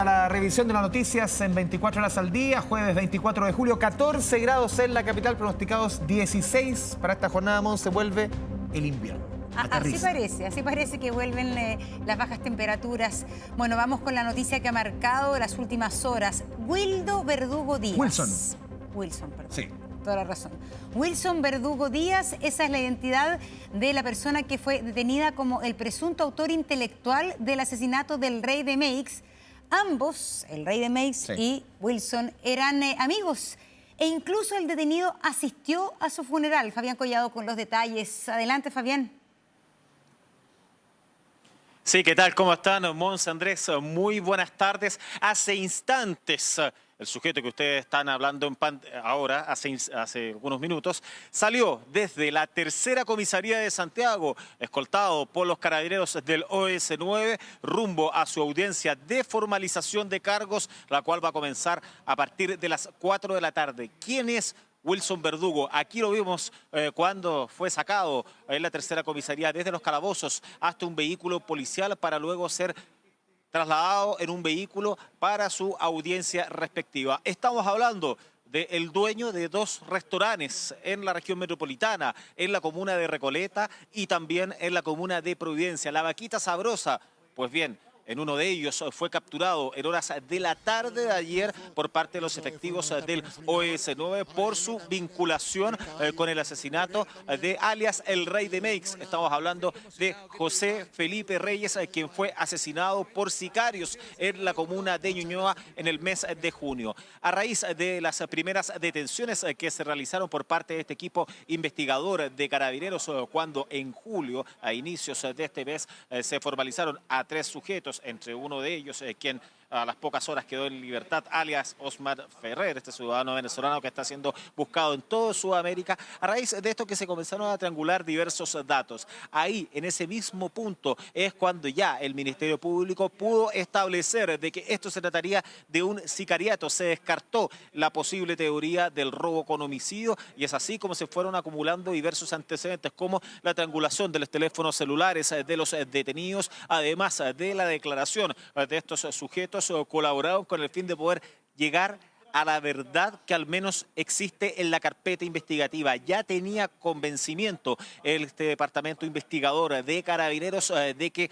A la revisión de las noticias en 24 horas al día, jueves 24 de julio, 14 grados en la capital, pronosticados 16 para esta jornada. Se vuelve el invierno. Así parece que vuelven las bajas temperaturas. Bueno, vamos con la noticia que ha marcado las últimas horas. Wildo Verdugo Díaz. Wilson, perdón. Sí. Toda la razón. Wilson Verdugo Díaz, esa es la identidad de la persona que fue detenida como el presunto autor intelectual del asesinato del rey de Meix. Ambos, el rey de Meix y Wilson, eran amigos e incluso el detenido asistió a su funeral. Fabián Collado con los detalles. Adelante, Fabián. Sí, ¿qué tal? ¿Cómo están? Monse, Andrés, muy buenas tardes. Hace instantes, el sujeto que ustedes están hablando ahora, hace algunos minutos, salió desde la tercera comisaría de Santiago, escoltado por los carabineros del OS9, rumbo a su audiencia de formalización de cargos, la cual va a comenzar a partir de las 4 de la tarde. ¿Quién es Wilson Verdugo? Aquí lo vimos cuando fue sacado en la tercera comisaría desde los calabozos hasta un vehículo policial para luego ser trasladado en un vehículo para su audiencia respectiva. Estamos hablando del dueño de dos restaurantes en la región metropolitana, en la comuna de Recoleta y también en la comuna de Providencia. La Vaquita Sabrosa, pues bien, en uno de ellos fue capturado en horas de la tarde de ayer por parte de los efectivos del OS9 por su vinculación con el asesinato de alias el Rey de Meix. Estamos hablando de José Felipe Reyes, quien fue asesinado por sicarios en la comuna de Ñuñoa en el mes de junio. A raíz de las primeras detenciones que se realizaron por parte de este equipo investigador de carabineros, cuando en julio, a inicios de este mes, se formalizaron a 3 sujetos, entre uno de ellos, quien a las pocas horas quedó en libertad, alias Osmar Ferrer, este ciudadano venezolano que está siendo buscado en toda Sudamérica. A raíz de esto que se comenzaron a triangular diversos datos. Ahí, en ese mismo punto, es cuando ya el Ministerio Público pudo establecer de que esto se trataría de un sicariato. Se descartó la posible teoría del robo con homicidio y es así como se fueron acumulando diversos antecedentes, como la triangulación de los teléfonos celulares de los detenidos, además de la declaración de estos sujetos colaboraron con el fin de poder llegar a la verdad que al menos existe en la carpeta investigativa. Ya tenía convencimiento este departamento investigador de carabineros de que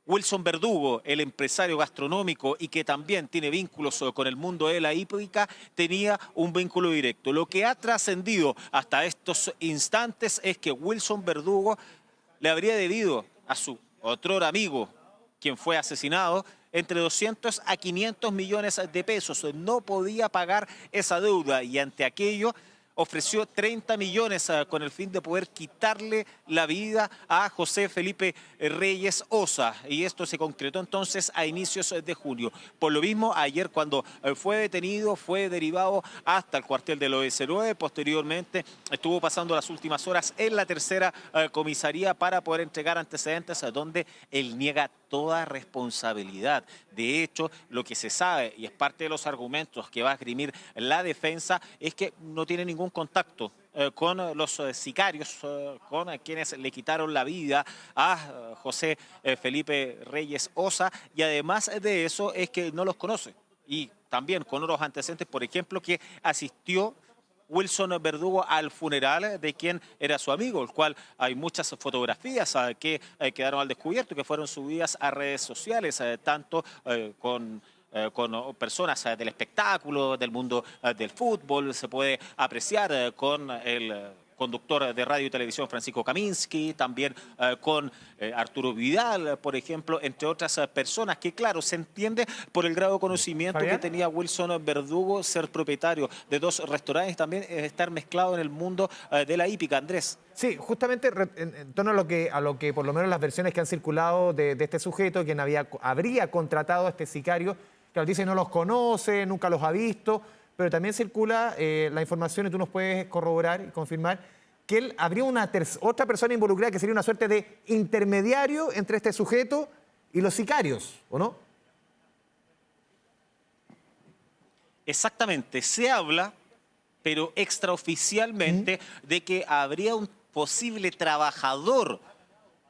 Wilson Verdugo, el empresario gastronómico y que también tiene vínculos con el mundo de la hípica, tenía un vínculo directo. Lo que ha trascendido hasta estos instantes es que Wilson Verdugo le habría debido a su otro amigo, quien fue asesinado, entre 200 a 500 millones de pesos. No podía pagar esa deuda y ante aquello ofreció 30 millones con el fin de poder quitarle la vida a José Felipe Reyes Osa. Y esto se concretó entonces a inicios de junio. Por lo mismo, ayer cuando fue detenido, fue derivado hasta el cuartel del OS9. Posteriormente estuvo pasando las últimas horas en la tercera comisaría para poder entregar antecedentes donde él niega toda responsabilidad. De hecho, lo que se sabe, y es parte de los argumentos que va a esgrimir la defensa, es que no tiene ningún contacto con los sicarios, con quienes le quitaron la vida a José Felipe Reyes Osa, y además de eso es que no los conoce. Y también con otros antecedentes, por ejemplo, que asistió Wilson Verdugo al funeral de quien era su amigo, el cual hay muchas fotografías que quedaron al descubierto, que fueron subidas a redes sociales, tanto con personas del espectáculo, del mundo del fútbol. Se puede apreciar con el conductor de radio y televisión Francisco Kaminsky, también con Arturo Vidal, por ejemplo, entre otras personas que, claro, se entiende por el grado de conocimiento que tenía Wilson Verdugo, ser propietario de 2 restaurantes, también estar mezclado en el mundo de la hípica. Andrés. Sí, justamente en torno a lo que por lo menos las versiones que han circulado de este sujeto, quien habría contratado a este sicario, claro, dice no los conoce, nunca los ha visto, pero también circula la información, y tú nos puedes corroborar y confirmar, que él habría otra persona involucrada que sería una suerte de intermediario entre este sujeto y los sicarios, ¿o no? Exactamente, se habla, pero extraoficialmente, de que habría un posible trabajador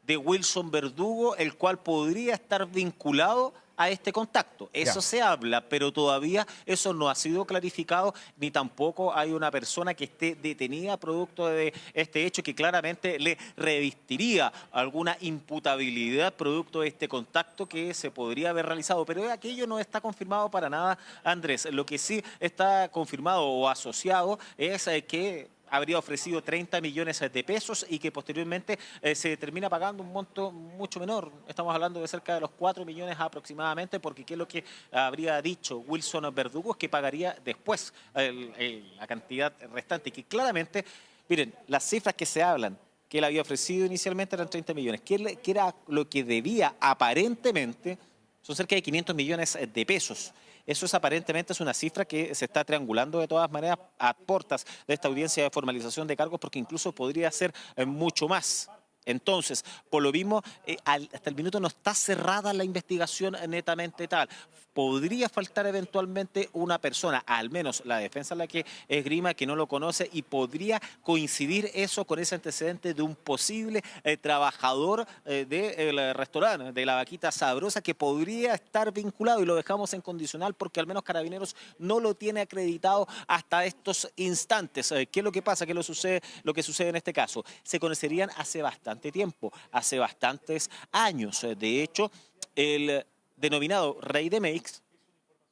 de Wilson Verdugo, el cual podría estar vinculado a este contacto. Eso se habla, pero todavía eso no ha sido clarificado, ni tampoco hay una persona que esté detenida producto de este hecho que claramente le revestiría alguna imputabilidad producto de este contacto que se podría haber realizado. Pero aquello no está confirmado para nada, Andrés. Lo que sí está confirmado o asociado es que habría ofrecido 30 millones de pesos y que posteriormente se termina pagando un monto mucho menor. Estamos hablando de cerca de los 4 millones aproximadamente, porque ¿qué es lo que habría dicho Wilson Verdugo? Es que pagaría después la cantidad restante, que claramente, miren, las cifras que se hablan, que él había ofrecido inicialmente eran 30 millones, que era lo que debía aparentemente, son cerca de 500 millones de pesos. Eso aparentemente es una cifra que se está triangulando de todas maneras a puertas de esta audiencia de formalización de cargos, porque incluso podría ser mucho más. Entonces, por lo mismo, hasta el minuto no está cerrada la investigación netamente tal. Podría faltar eventualmente una persona, al menos la defensa en la que esgrima, que no lo conoce, y podría coincidir eso con ese antecedente de un posible trabajador del restaurante, de la Vaquita Sabrosa, que podría estar vinculado, y lo dejamos en condicional porque al menos Carabineros no lo tiene acreditado hasta estos instantes. ¿Qué es lo que pasa? ¿Qué es lo que sucede en este caso? Se conocerían hace bastante tiempo, hace bastantes años. De hecho, el denominado Rey de Meix,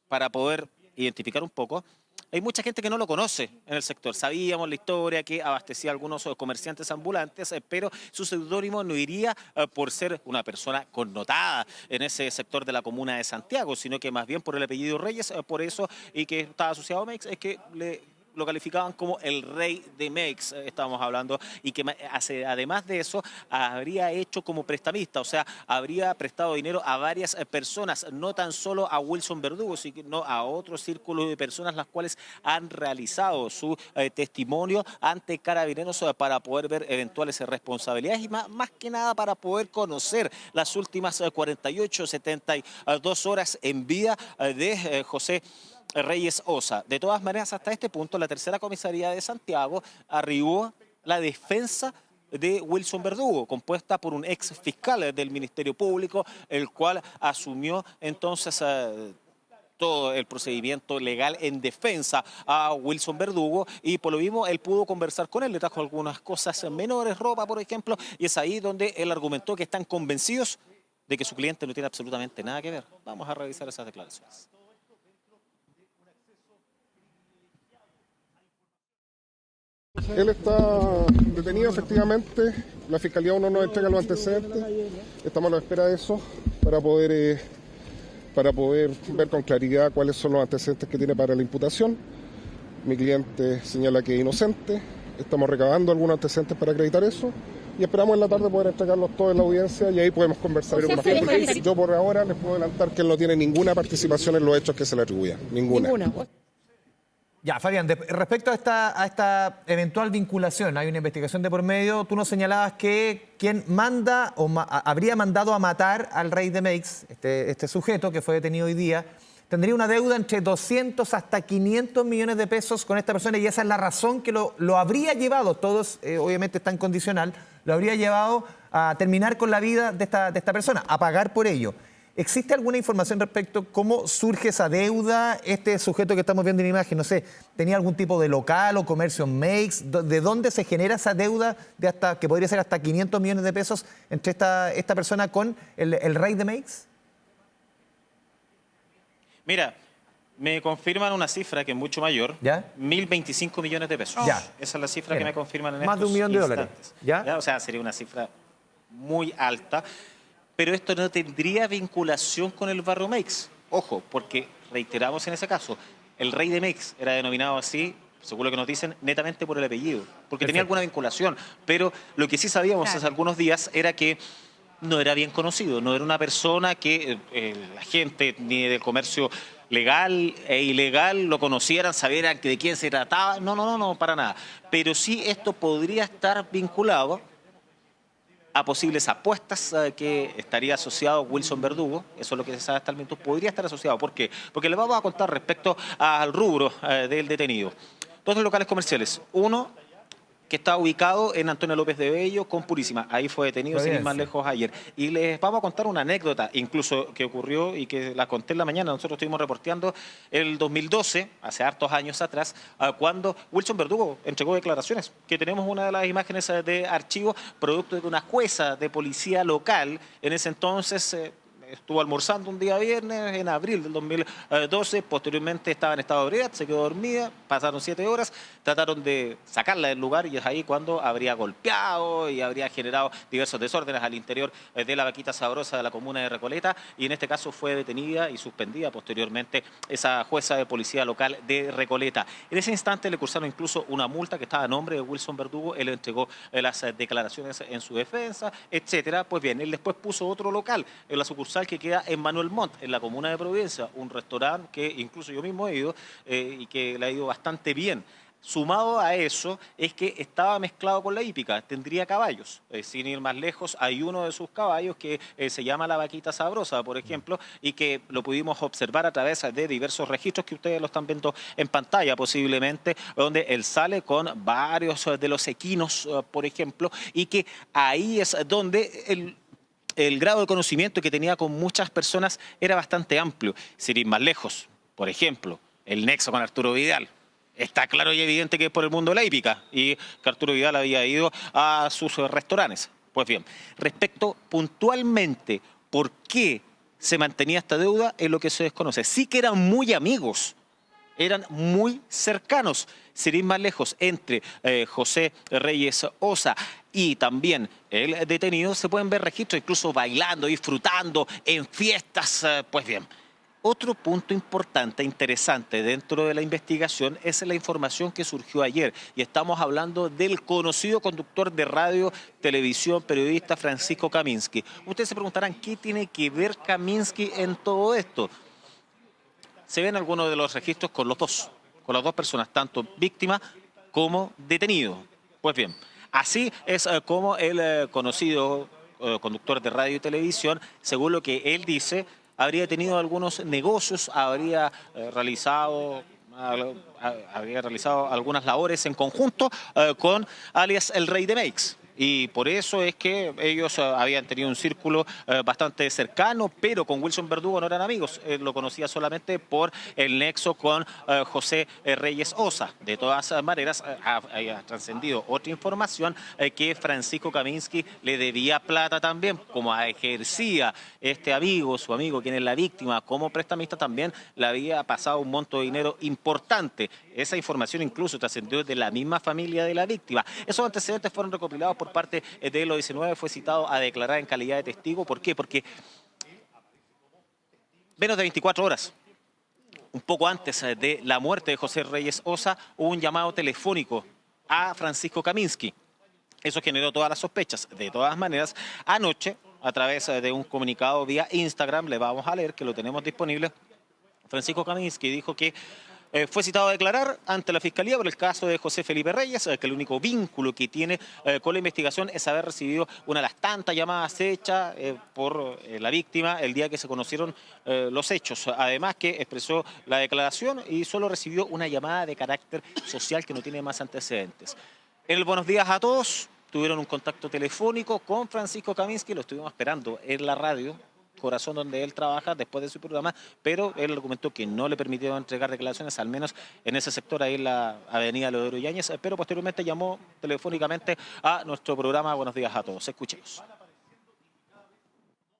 para poder identificar un poco, hay mucha gente que no lo conoce en el sector. Sabíamos la historia que abastecía a algunos comerciantes ambulantes, pero su seudónimo no iría por ser una persona connotada en ese sector de la comuna de Santiago, sino que más bien por el apellido Reyes, por eso, y que estaba asociado a Meix, es que lo calificaban como el Rey de Meix, estábamos hablando, y que además de eso habría hecho como prestamista, o sea, habría prestado dinero a varias personas, no tan solo a Wilson Verdugo, sino a otro círculo de personas las cuales han realizado su testimonio ante Carabineros para poder ver eventuales responsabilidades y más que nada para poder conocer las últimas 48, 72 horas en vida de José Reyes Osa. De todas maneras, hasta este punto, la tercera comisaría de Santiago arribó la defensa de Wilson Verdugo, compuesta por un ex fiscal del Ministerio Público, el cual asumió entonces todo el procedimiento legal en defensa a Wilson Verdugo, y por lo mismo él pudo conversar con él, le trajo algunas cosas menores, ropa por ejemplo, y es ahí donde él argumentó que están convencidos de que su cliente no tiene absolutamente nada que ver. Vamos a revisar esas declaraciones. Él está detenido, efectivamente. La Fiscalía aún no nos entrega los antecedentes. Estamos a la espera de eso para poder ver con claridad cuáles son los antecedentes que tiene para la imputación. Mi cliente señala que es inocente. Estamos recabando algunos antecedentes para acreditar eso. Y esperamos en la tarde poder entregarlos todos en la audiencia y ahí podemos conversar. Yo por ahora les puedo adelantar que él no tiene ninguna participación en los hechos que se le atribuyan. Ninguna. Ya, Fabián, respecto a esta eventual vinculación, hay una investigación de por medio. Tú nos señalabas que quien manda o habría mandado a matar al Rey de Meix, este sujeto que fue detenido hoy día, tendría una deuda entre 200 hasta 500 millones de pesos con esta persona, y esa es la razón que lo habría llevado, todos obviamente está en condicional, lo habría llevado a terminar con la vida de esta persona, a pagar por ello. ¿Existe alguna información respecto a cómo surge esa deuda? Este sujeto que estamos viendo en imagen, no sé, ¿tenía algún tipo de local o comercio en Meix? ¿De dónde se genera esa deuda de que podría ser hasta 500 millones de pesos entre esta persona con el Rey de Meix? Mira, me confirman una cifra que es mucho mayor, ¿Ya? 1.025 millones de pesos. Ya. Esa es la cifra que me confirman en más de estos $1 millón instantes. ¿Ya? O sea, sería una cifra muy alta. Pero esto no tendría vinculación con el barrio Meix. Ojo, porque reiteramos en ese caso, el Rey de Meix era denominado así, según lo que nos dicen, netamente por el apellido, porque tenía alguna vinculación. Pero lo que sí sabíamos hace algunos días era que no era bien conocido, no era una persona que la gente ni del comercio legal e ilegal lo conocieran, sabieran de quién se trataba. No, para nada. Pero sí esto podría estar vinculado a posibles apuestas que estaría asociado Wilson Verdugo, eso es lo que se sabe hasta el momento, podría estar asociado. ¿Por qué? Porque le vamos a contar respecto al rubro del detenido. Dos locales comerciales, uno que está ubicado en Antonio López de Bello con Purísima. Ahí fue detenido, sin ir más lejos, ayer. Y les vamos a contar una anécdota, incluso que ocurrió y que la conté en la mañana. Nosotros estuvimos reporteando el 2012, hace hartos años atrás, cuando Wilson Verdugo entregó declaraciones, que tenemos una de las imágenes de archivo, producto de una jueza de policía local. En ese entonces estuvo almorzando un día viernes en abril del 2012, posteriormente estaba en estado de ebriedad, se quedó dormida, pasaron 7 horas, trataron de sacarla del lugar y es ahí cuando habría golpeado y habría generado diversos desórdenes al interior de la Vaquita Sabrosa de la comuna de Recoleta, y en este caso fue detenida y suspendida posteriormente esa jueza de policía local de Recoleta. En ese instante le cursaron incluso una multa que estaba a nombre de Wilson Verdugo, él entregó las declaraciones en su defensa, etcétera. Pues bien, él después puso otro local en la sucursal que queda en Manuel Montt, en la comuna de Providencia, un restaurante que incluso yo mismo he ido y que le ha ido bastante bien. Sumado a eso es que estaba mezclado con la hípica, tendría caballos. Sin ir más lejos, hay uno de sus caballos que se llama la Vaquita Sabrosa, por ejemplo, y que lo pudimos observar a través de diversos registros que ustedes lo están viendo en pantalla posiblemente, donde él sale con varios de los equinos, por ejemplo, y que ahí es donde el grado de conocimiento que tenía con muchas personas era bastante amplio. Sin ir más lejos, por ejemplo, el nexo con Arturo Vidal. Está claro y evidente que es por el mundo de la hípica y que Arturo Vidal había ido a sus restaurantes. Pues bien, respecto puntualmente por qué se mantenía esta deuda es lo que se desconoce. Sí que eran muy amigos, eran muy cercanos, sin ir más lejos, entre José Reyes Osa y también el detenido, se pueden ver registros incluso bailando, disfrutando en fiestas. Pues bien, otro punto importante, interesante dentro de la investigación es la información que surgió ayer. Y estamos hablando del conocido conductor de radio, televisión, periodista Francisco Kaminsky. Ustedes se preguntarán, ¿qué tiene que ver Kaminsky en todo esto? Se ven algunos de los registros con las dos personas, tanto víctima como detenido. Pues bien, así es como el conocido conductor de radio y televisión, según lo que él dice, habría tenido algunos negocios, habría realizado algunas labores en conjunto con alias El Rey de Meix. Y por eso es que ellos habían tenido un círculo bastante cercano, pero con Wilson Verdugo no eran amigos. Él lo conocía solamente por el nexo con José Reyes Osa. De todas maneras, ha trascendido otra información que Francisco Kaminsky le debía plata también, como ejercía este amigo, su amigo, quien es la víctima, como prestamista también le había pasado un monto de dinero importante. Esa información incluso trascendió de la misma familia de la víctima. Esos antecedentes fueron recopilados por parte de los 19, fue citado a declarar en calidad de testigo. ¿Por qué? Porque menos de 24 horas, un poco antes de la muerte de José Reyes Osa, hubo un llamado telefónico a Francisco Kaminsky. Eso generó todas las sospechas. De todas maneras, anoche, a través de un comunicado vía Instagram, le vamos a leer, que lo tenemos disponible, Francisco Kaminsky dijo que fue citado a declarar ante la Fiscalía por el caso de José Felipe Reyes, que el único vínculo que tiene con la investigación es haber recibido una de las tantas llamadas hechas por la víctima el día que se conocieron los hechos. Además que expresó la declaración y solo recibió una llamada de carácter social que no tiene más antecedentes. En el buenos días a todos, tuvieron un contacto telefónico con Francisco Kaminsky, lo estuvimos esperando en la radio Corazón, donde él trabaja después de su programa, pero él argumentó que no le permitió entregar declaraciones, al menos en ese sector, ahí en la avenida Leodoro Yáñez, pero posteriormente llamó telefónicamente a nuestro programa Buenos Días a Todos. Escuchemos.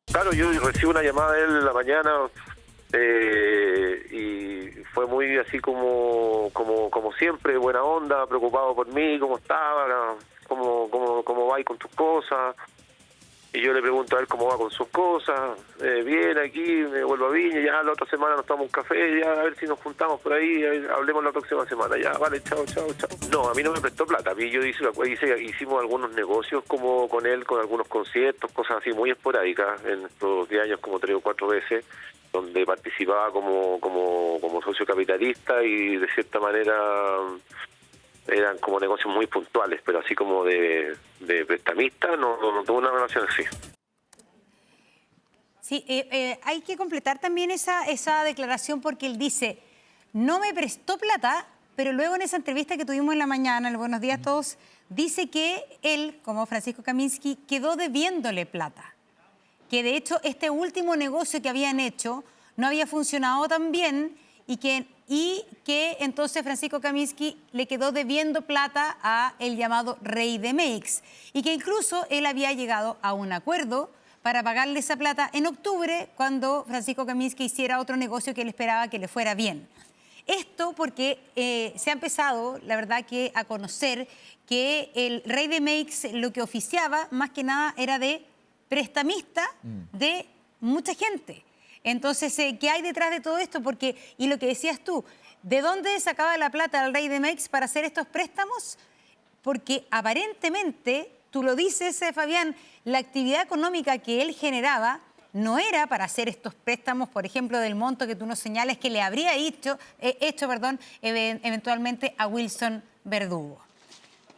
Claro, yo recibí una llamada de él en la mañana y fue muy así como siempre, buena onda, preocupado por mí, cómo estaba, cómo va con tus cosas. Y yo le pregunto a él cómo va con sus cosas. Bien, aquí me vuelvo a Viña, ya la otra semana nos tomamos un café, ya a ver si nos juntamos por ahí, hablemos la próxima semana. Ya, vale, chao. No, a mí no me prestó plata. A mí hicimos algunos negocios como con él, con algunos conciertos, cosas así muy esporádicas en estos 10 años, como 3 o 4 veces, donde participaba como socio capitalista y de cierta manera eran como negocios muy puntuales, pero así como de prestamista no tuvo una relación así. Sí, hay que completar también esa declaración porque él dice, no me prestó plata, pero luego en esa entrevista que tuvimos en la mañana, el Buenos Días a Todos, dice que él, como Francisco Kaminsky, quedó debiéndole plata. Que de hecho este último negocio que habían hecho no había funcionado tan bien y que entonces Francisco Kaminsky le quedó debiendo plata a el llamado Rey de Meix y que incluso él había llegado a un acuerdo para pagarle esa plata en octubre cuando Francisco Kaminsky hiciera otro negocio que él esperaba que le fuera bien. Esto porque se ha empezado, la verdad, que a conocer que el Rey de Meix lo que oficiaba más que nada era de prestamista de mucha gente. Entonces, ¿qué hay detrás de todo esto? Porque, y lo que decías tú, ¿de dónde sacaba la plata el Rey de Meix para hacer estos préstamos? Porque aparentemente, tú lo dices, Fabián, la actividad económica que él generaba no era para hacer estos préstamos, por ejemplo, del monto que tú nos señales que le habría hecho eventualmente a Wilson Verdugo.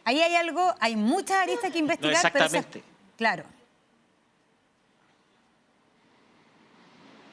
Ahí hay algo, hay muchas aristas que investigar. No, exactamente. Claro.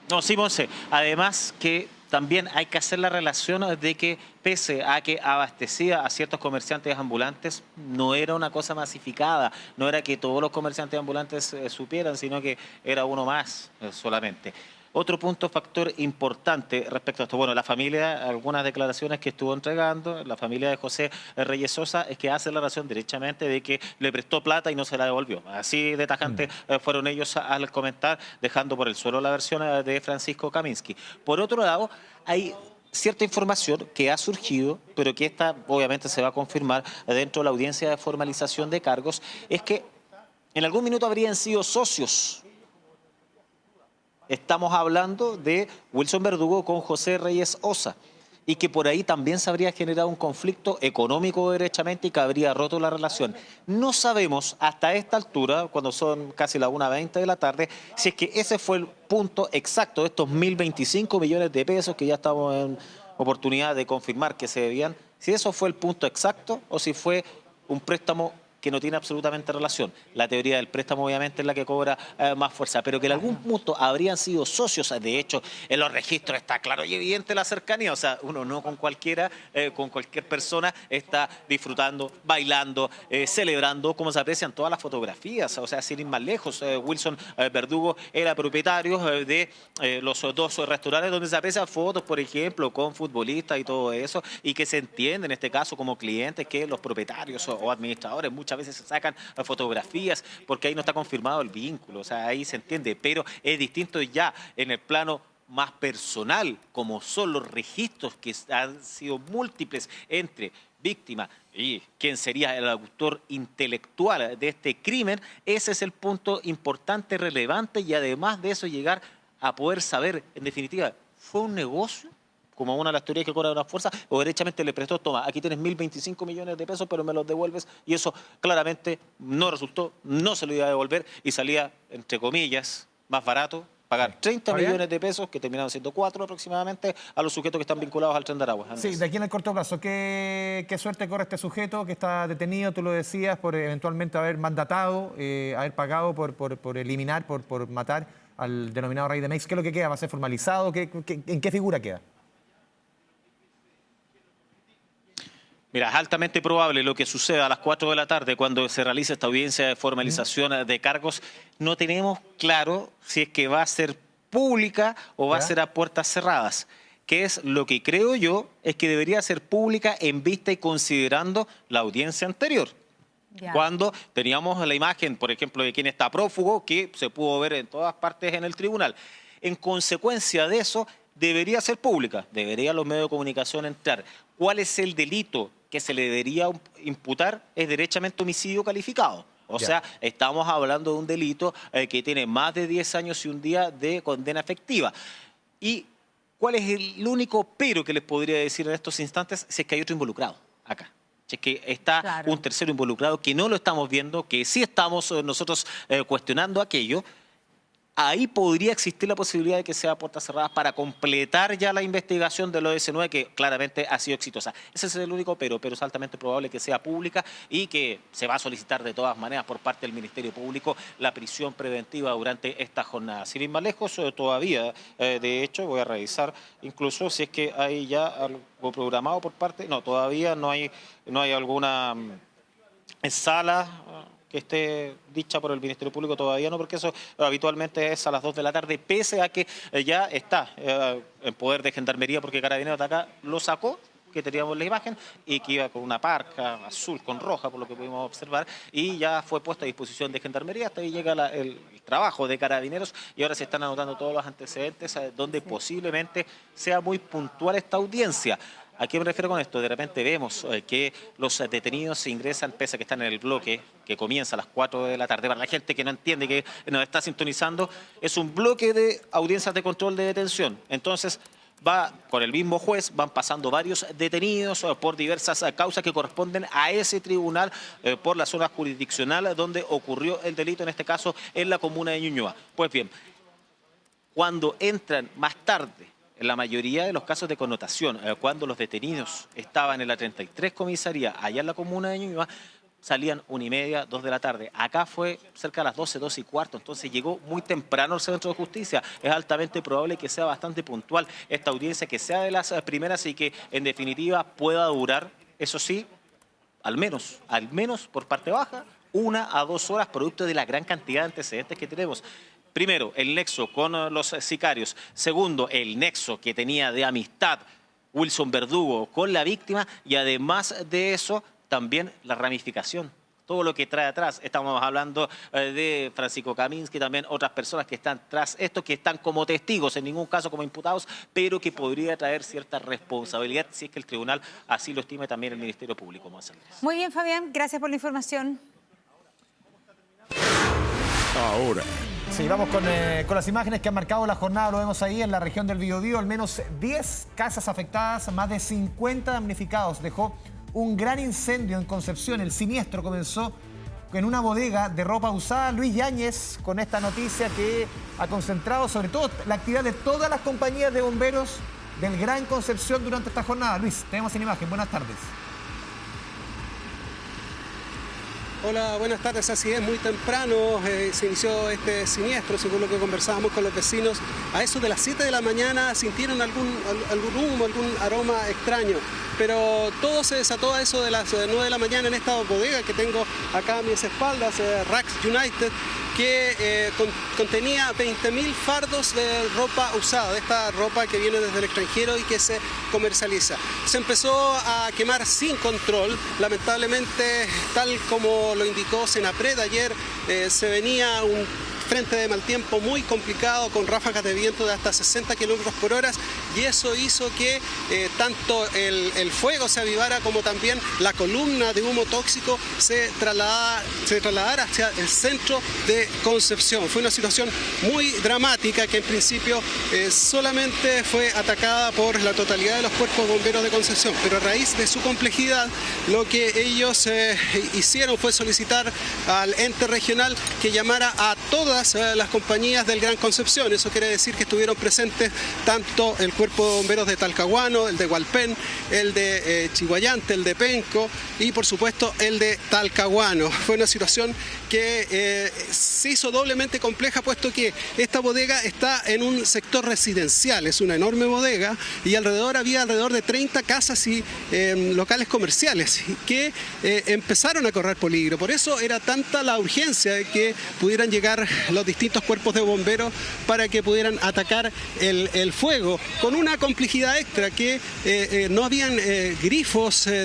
No, sí, Monse. Además que también hay que hacer la relación de que pese a que abastecía a ciertos comerciantes ambulantes, no era una cosa masificada, no era que todos los comerciantes ambulantes supieran, sino que era uno más solamente. Otro punto, factor importante respecto a esto, bueno, la familia, algunas declaraciones que estuvo entregando, la familia de José Reyes Sosa, es que hace la razón derechamente de que le prestó plata y no se la devolvió. Así de tajante fueron ellos al comentar, dejando por el suelo la versión de Francisco Kaminsky. Por otro lado, hay cierta información que ha surgido, pero que esta obviamente se va a confirmar dentro de la audiencia de formalización de cargos, es que en algún minuto habrían sido socios. Estamos hablando de Wilson Verdugo con José Reyes Sosa y que por ahí también se habría generado un conflicto económico derechamente y que habría roto la relación. No sabemos hasta esta altura, cuando son casi las 1:20 de la tarde, si es que ese fue el punto exacto de estos 1.025 millones de pesos que ya estamos en oportunidad de confirmar que se debían, si eso fue el punto exacto o si fue un préstamo que no tiene absolutamente relación. La teoría del préstamo obviamente es la que cobra más fuerza, pero que en algún punto habrían sido socios. De hecho, en los registros está claro y evidente la cercanía. O sea, uno no con cualquiera, con cualquier persona está disfrutando, bailando, celebrando, como se aprecian todas las fotografías. O sea, sin ir más lejos, Wilson Verdugo era propietario de los dos restaurantes donde se aprecian fotos, por ejemplo, con futbolistas y todo eso, y que se entiende en este caso como clientes que los propietarios o administradores muchas veces se sacan fotografías porque ahí no está confirmado el vínculo, o sea, ahí se entiende, pero es distinto ya en el plano más personal, como son los registros que han sido múltiples entre víctima y quien sería el autor intelectual de este crimen. Ese es el punto importante, relevante, y además de eso llegar a poder saber, en definitiva, ¿fue un negocio? Como una de las teorías que cobra una fuerza, o derechamente le prestó, toma, aquí tienes 1.025 millones de pesos, pero me los devuelves, y eso claramente no resultó, no se lo iba a devolver, y salía, entre comillas, más barato, pagar 30 millones de pesos, que terminaron siendo 4 aproximadamente, a los sujetos que están vinculados al Tren de Aragua. Andrés. Sí, de aquí en el corto plazo, ¿qué suerte corre este sujeto que está detenido, tú lo decías, por eventualmente haber mandatado, haber pagado por eliminar, por matar al denominado Rey de Meix? ¿Qué es lo que queda? ¿Va a ser formalizado? ¿En qué figura queda? Mira, es altamente probable lo que suceda a las 4 de la tarde cuando se realice esta audiencia de formalización de cargos. No tenemos claro si es que va a ser pública o va a ser a puertas cerradas. Que es lo que creo yo es que debería ser pública en vista y considerando la audiencia anterior. Cuando teníamos la imagen, por ejemplo, de quien está prófugo, que se pudo ver en todas partes en el tribunal. En consecuencia de eso, debería ser pública, deberían los medios de comunicación entrar. ¿Cuál es el delito que se le debería imputar? Es derechamente homicidio calificado. O sea, estamos hablando de un delito que tiene más de 10 años y un día de condena efectiva. ¿Y cuál es el único pero que les podría decir en estos instantes? Si es que hay otro involucrado acá. Si es que está un tercero involucrado que no lo estamos viendo, que sí estamos nosotros cuestionando aquello. ahí podría existir la posibilidad de que sea puertas cerradas para completar ya la investigación de lo de S9, que claramente ha sido exitosa. Ese es el único pero es altamente probable que sea pública y que se va a solicitar de todas maneras por parte del Ministerio Público la prisión preventiva durante esta jornada. Sin ir más lejos, todavía, de hecho, voy a revisar incluso si es que hay ya algo programado por parte... No, todavía no hay alguna sala que esté dicha por el Ministerio Público, todavía no, porque eso habitualmente es a las 2 de la tarde, pese a que ya está en poder de Gendarmería, porque Carabineros de acá lo sacó, que teníamos la imagen, y que iba con una parca azul con roja, por lo que pudimos observar, y ya fue puesta a disposición de Gendarmería. Hasta ahí llega el trabajo de Carabineros, y ahora se están anotando todos los antecedentes donde posiblemente sea muy puntual esta audiencia. ¿A qué me refiero con esto? De repente vemos que los detenidos se ingresan, pese a que están en el bloque que comienza a las 4 de la tarde. Para la gente que no entiende, que nos está sintonizando, es un bloque de audiencias de control de detención. Entonces, va con el mismo juez, van pasando varios detenidos por diversas causas que corresponden a ese tribunal por la zona jurisdiccional donde ocurrió el delito, en este caso en la comuna de Ñuñoa. Pues bien, cuando entran más tarde, en la mayoría de los casos de connotación, cuando los detenidos estaban en la 33 comisaría, allá en la comuna de Ñuñoa, salían 1:30, 2 de la tarde. Acá fue cerca de las 12, 12 y cuarto, entonces llegó muy temprano al Centro de Justicia. Es altamente probable que sea bastante puntual esta audiencia, que sea de las primeras y que en definitiva pueda durar, eso sí, al menos por parte baja, 1 a 2 horas, producto de la gran cantidad de antecedentes que tenemos. Primero, el nexo con los sicarios. Segundo, el nexo que tenía de amistad Wilson Verdugo con la víctima. Y además de eso, también la ramificación. Todo lo que trae atrás. Estamos hablando de Francisco Kaminsky, también otras personas que están tras esto, que están como testigos, en ningún caso como imputados, pero que podría traer cierta responsabilidad si es que el tribunal así lo estime, también el Ministerio Público. Muy bien, Fabián. Gracias por la información. Ahora. Sí, vamos con las imágenes que han marcado la jornada. Lo vemos ahí en la región del Biobío. Al menos 10 casas afectadas, más de 50 damnificados. Dejó un gran incendio en Concepción. El siniestro comenzó en una bodega de ropa usada. Luis Yáñez con esta noticia que ha concentrado sobre todo la actividad de todas las compañías de bomberos del Gran Concepción durante esta jornada. Luis, tenemos en imagen. Buenas tardes. Hola, buenas tardes. Así es, muy temprano se inició este siniestro, según lo que conversábamos con los vecinos. A eso de las 7 de la mañana sintieron algún humo, algún aroma extraño. Pero todo se desató a eso de las 9 de la mañana en esta bodega que tengo acá a mis espaldas, Racks United, que contenía 20.000 fardos de ropa usada, de esta ropa que viene desde el extranjero y que se comercializa. Se empezó a quemar sin control, lamentablemente, tal como lo indicó Senapred ayer, se venía un frente de mal tiempo muy complicado con ráfagas de viento de hasta 60 kilómetros por hora, y eso hizo que tanto el fuego se avivara como también la columna de humo tóxico se trasladara hacia el centro de Concepción. Fue una situación muy dramática que en principio solamente fue atacada por la totalidad de los cuerpos bomberos de Concepción, pero a raíz de su complejidad lo que ellos hicieron fue solicitar al ente regional que llamara a todas las compañías del Gran Concepción. Eso quiere decir que estuvieron presentes tanto el cuerpo de bomberos de Talcahuano, el de Hualpén, el de Chiguayante, el de Penco y por supuesto el de Talcahuano. Fue una situación que se hizo doblemente compleja, puesto que esta bodega está en un sector residencial, es una enorme bodega y había alrededor de 30 casas y locales comerciales que empezaron a correr peligro. Por eso era tanta la urgencia de que pudieran llegar los distintos cuerpos de bomberos para que pudieran atacar el fuego, con una complejidad extra que no habían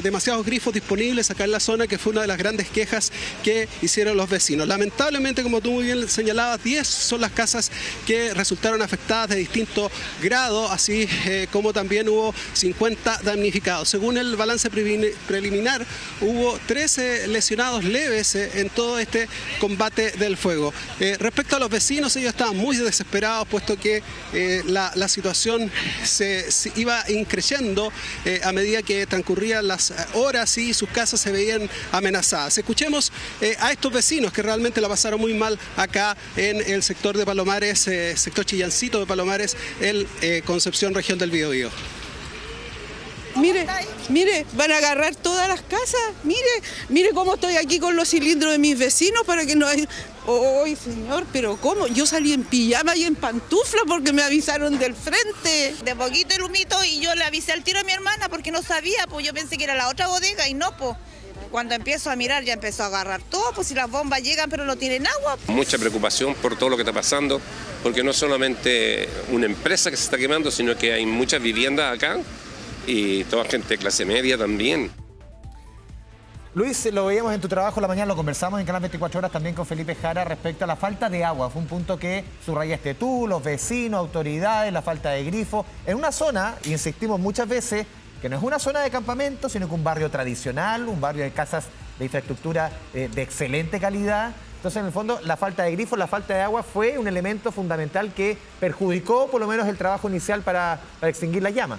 demasiados grifos disponibles acá en la zona, que fue una de las grandes quejas que hicieron los vecinos. Lamentablemente, como tú muy bien señalabas, 10 son las casas que resultaron afectadas de distinto grado, así como también hubo 50 damnificados. Según el balance preliminar, hubo 13 lesionados leves en todo este combate del fuego. Respecto a los vecinos, ellos estaban muy desesperados, puesto que la situación se iba increciendo a medida que transcurrían las horas y sus casas se veían amenazadas. Escuchemos a estos vecinos que realmente la pasaron muy mal acá en el sector de Palomares, sector Chillancito de Palomares, en Concepción, región del Biobío. Mire, van a agarrar todas las casas. Mire cómo estoy aquí con los cilindros de mis vecinos para que no hay... ¡Ay, señor! ¿Pero cómo? Yo salí en pijama y en pantufla porque me avisaron del frente. De poquito el humito y yo le avisé al tiro a mi hermana porque no sabía, pues yo pensé que era la otra bodega y no, pues. Cuando empiezo a mirar ya empezó a agarrar todo, pues si las bombas llegan pero no tienen agua. Mucha preocupación por todo lo que está pasando, porque no solamente una empresa que se está quemando, sino que hay muchas viviendas acá y toda gente de clase media también. Luis, lo veíamos en tu trabajo la mañana, lo conversamos en Canal 24 Horas también con Felipe Jara respecto a la falta de agua. Fue un punto que subrayaste tú, los vecinos, autoridades, la falta de grifo. En una zona, insistimos muchas veces, que no es una zona de campamento, sino que un barrio tradicional, un barrio de casas de infraestructura de excelente calidad. Entonces, en el fondo, la falta de grifo, la falta de agua fue un elemento fundamental que perjudicó por lo menos el trabajo inicial para extinguir la llama.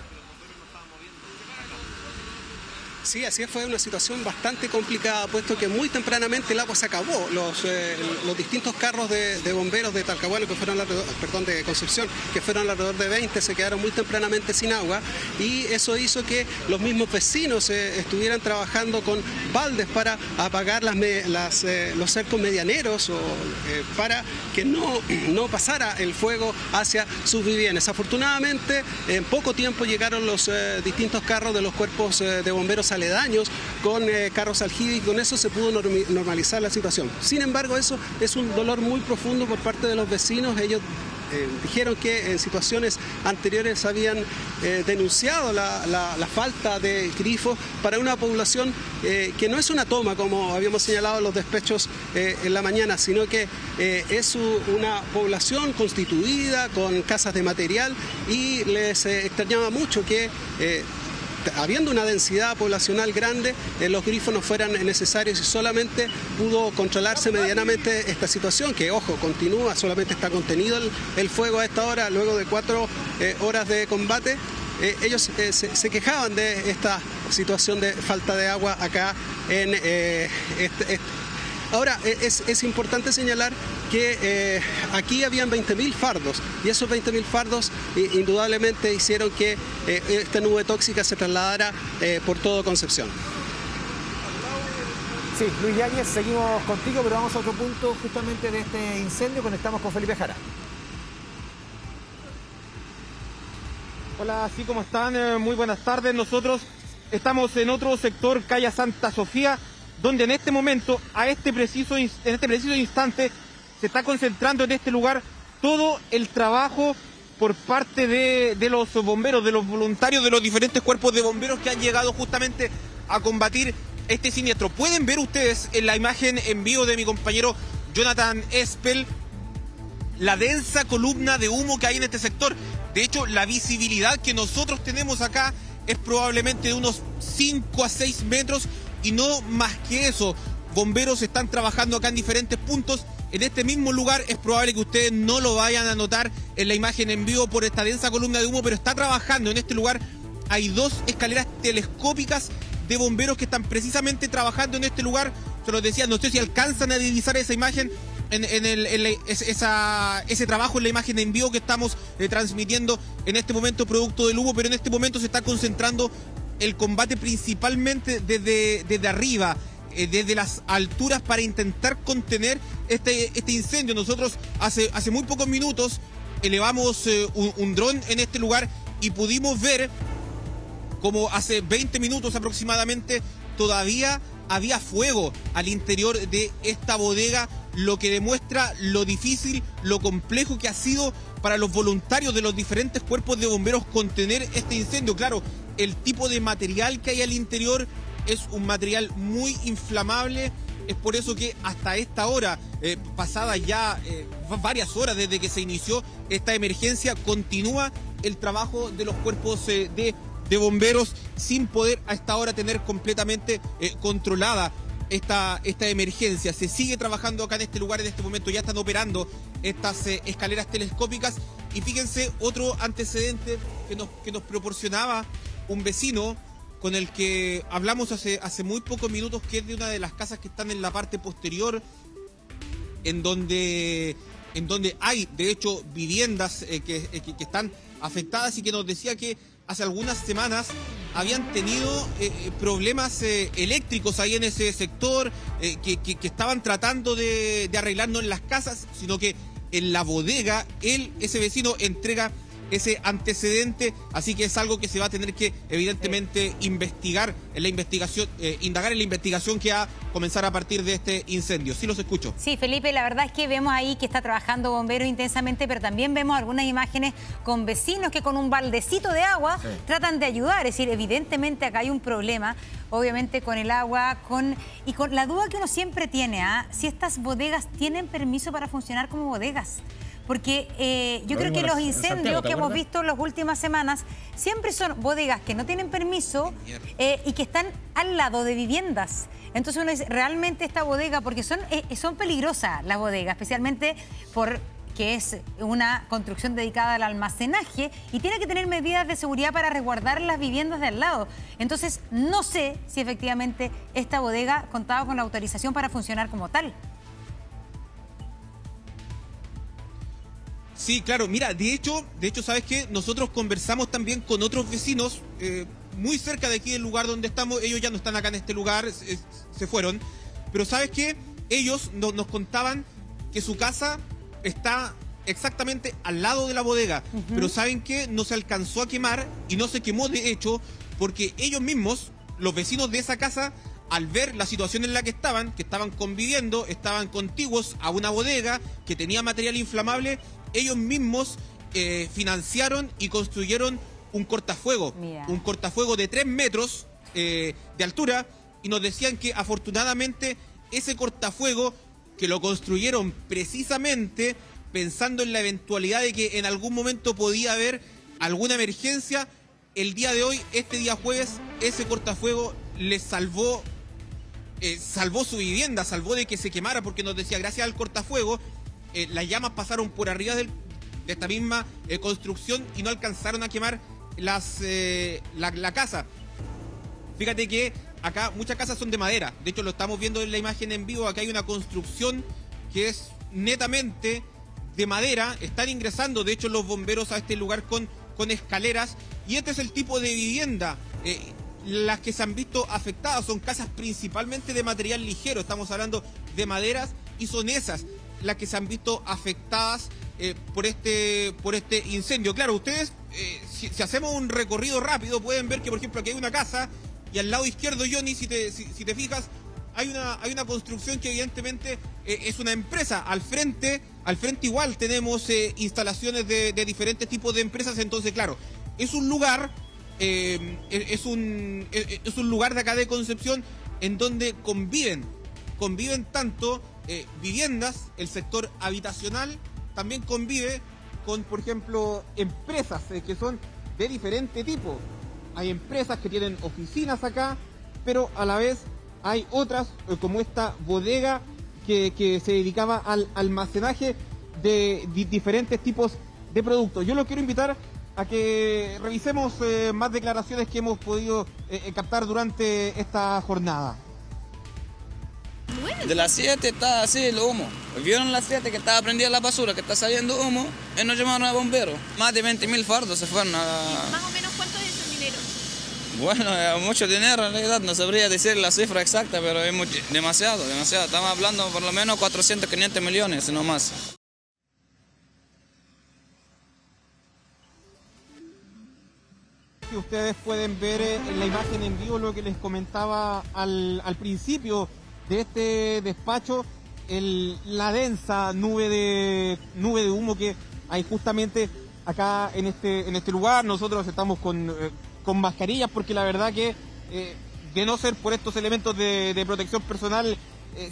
Sí, así fue una situación bastante complicada, puesto que muy tempranamente el agua se acabó. Los distintos carros de bomberos de Talcahuano, de Concepción, que fueron alrededor de 20, se quedaron muy tempranamente sin agua, y eso hizo que los mismos vecinos estuvieran trabajando con baldes para apagar los cercos medianeros para que no pasara el fuego hacia sus viviendas. Afortunadamente, en poco tiempo llegaron los distintos carros de los cuerpos de bomberos aledaños con carros aljibes, y con eso se pudo normalizar la situación. Sin embargo, eso es un dolor muy profundo por parte de los vecinos. Ellos dijeron que en situaciones anteriores habían denunciado la falta de grifos para una población que no es una toma, como habíamos señalado en los despechos en la mañana, sino que es una población constituida con casas de material, y les extrañaba mucho que habiendo una densidad poblacional grande, los grifos no fueran necesarios, y solamente pudo controlarse medianamente esta situación, que, ojo, continúa, solamente está contenido el fuego a esta hora, luego de 4 horas de combate. Ellos se quejaban de esta situación de falta de agua acá en Ahora, es importante señalar que aquí habían 20.000 fardos, y esos 20.000 fardos indudablemente hicieron que esta nube tóxica se trasladara por todo Concepción. Sí, Luis Yáñez, seguimos contigo, pero vamos a otro punto justamente de este incendio. Conectamos con Felipe Jara. Hola, sí, ¿cómo están? Muy buenas tardes. Nosotros estamos en otro sector, calle Santa Sofía, donde en este momento, en este preciso instante, se está concentrando en este lugar todo el trabajo por parte de los bomberos, de los voluntarios, de los diferentes cuerpos de bomberos que han llegado justamente a combatir este siniestro. Pueden ver ustedes en la imagen en vivo de mi compañero Jonathan Espel la densa columna de humo que hay en este sector. De hecho, la visibilidad que nosotros tenemos acá es probablemente de unos 5 a 6 metros y no más que eso. Bomberos están trabajando acá en diferentes puntos. En este mismo lugar es probable que ustedes no lo vayan a notar en la imagen en vivo por esta densa columna de humo, pero está trabajando en este lugar. Hay 2 escaleras telescópicas de bomberos que están precisamente trabajando en este lugar. Se los decía, no sé si alcanzan a divisar esa imagen, ese trabajo en la imagen en vivo que estamos transmitiendo en este momento producto del humo, pero en este momento se está concentrando el combate principalmente desde arriba, desde las alturas, para intentar contener este incendio. Nosotros hace muy pocos minutos elevamos un dron en este lugar y pudimos ver como hace 20 minutos aproximadamente todavía había fuego al interior de esta bodega, lo que demuestra lo difícil, lo complejo que ha sido para los voluntarios de los diferentes cuerpos de bomberos contener este incendio. Claro, el tipo de material que hay al interior es un material muy inflamable. Es por eso que hasta esta hora, pasadas ya varias horas desde que se inició esta emergencia, continúa el trabajo de los cuerpos de bomberos sin poder a esta hora tener completamente controlada esta emergencia. Se sigue trabajando acá en este lugar, en este momento ya están operando estas escaleras telescópicas. Y fíjense, otro antecedente que nos proporcionaba un vecino con el que hablamos hace muy pocos minutos, que es de una de las casas que están en la parte posterior, en donde hay, de hecho, viviendas que están afectadas, y que nos decía que hace algunas semanas habían tenido problemas eléctricos ahí en ese sector, que estaban tratando de arreglar no en las casas, sino que en la bodega. Ese vecino entrega ese antecedente, así que es algo que se va a tener que evidentemente indagar en la investigación que va a comenzar a partir de este incendio. Sí, los escucho. Sí, Felipe, la verdad es que vemos ahí que está trabajando bomberos intensamente, pero también vemos algunas imágenes con vecinos que con un baldecito de agua tratan de ayudar. Es decir, evidentemente acá hay un problema, obviamente con el agua, y con la duda que uno siempre tiene, si estas bodegas tienen permiso para funcionar como bodegas. Porque yo creo que los incendios que hemos visto en las últimas semanas siempre son bodegas que no tienen permiso y que están al lado de viviendas. Entonces uno dice, realmente esta bodega, porque son peligrosas las bodegas, especialmente porque es una construcción dedicada al almacenaje y tiene que tener medidas de seguridad para resguardar las viviendas de al lado. Entonces no sé si efectivamente esta bodega contaba con la autorización para funcionar como tal. Sí, claro. Mira, de hecho, ¿sabes qué? Nosotros conversamos también con otros vecinos muy cerca de aquí del lugar donde estamos. Ellos ya no están acá en este lugar, se fueron. Pero ¿sabes qué? Ellos nos contaban que su casa está exactamente al lado de la bodega. Pero ¿saben qué? No se alcanzó a quemar, y no se quemó de hecho porque ellos mismos, los vecinos de esa casa, al ver la situación en la que estaban conviviendo, estaban contiguos a una bodega que tenía material inflamable, ellos mismos financiaron y construyeron un cortafuego. Mira. Un cortafuego de 3 metros de altura, y nos decían que afortunadamente ese cortafuego, que lo construyeron precisamente pensando en la eventualidad de que en algún momento podía haber alguna emergencia, el día de hoy, este día jueves, ese cortafuego les salvó su vivienda, salvó de que se quemara, porque nos decía, gracias al cortafuego, las llamas pasaron por arriba de esta misma construcción y no alcanzaron a quemar la casa. Fíjate que acá muchas casas son de madera. De hecho, lo estamos viendo en la imagen en vivo. Acá hay una construcción que es netamente de madera. Están ingresando, de hecho, los bomberos a este lugar con escaleras. Y este es el tipo de vivienda. Las que se han visto afectadas son casas principalmente de material ligero. Estamos hablando de maderas, y son esas las que se han visto afectadas por este incendio. Claro, ustedes, si hacemos un recorrido rápido, pueden ver que, por ejemplo, aquí hay una casa, y al lado izquierdo, Johnny, si te fijas, hay una construcción que evidentemente es una empresa. Al frente igual tenemos instalaciones de diferentes tipos de empresas. Entonces, claro, es un lugar lugar de acá de Concepción en donde conviven tanto viviendas, el sector habitacional también convive con, por ejemplo, empresas que son de diferente tipo. Hay empresas que tienen oficinas acá, pero a la vez hay otras, como esta bodega que se dedicaba al almacenaje de diferentes tipos de productos. Yo los quiero invitar a que revisemos más declaraciones que hemos podido captar durante esta jornada. De las 7 está así el humo. Vieron las 7 que estaba prendida la basura, que está saliendo humo, y nos llamaron a bomberos. Más de 20.000 fardos se fueron a... ¿Más o menos cuánto es ese dinero? Bueno, mucho dinero en realidad, no sabría decir la cifra exacta, pero es demasiado. Estamos hablando por lo menos 400, 500 millones, no más. Ustedes pueden ver en la imagen en vivo lo que les comentaba al principio de este despacho, la densa nube de humo que hay justamente acá en este lugar. Nosotros estamos con mascarillas porque la verdad que de no ser por estos elementos de protección personal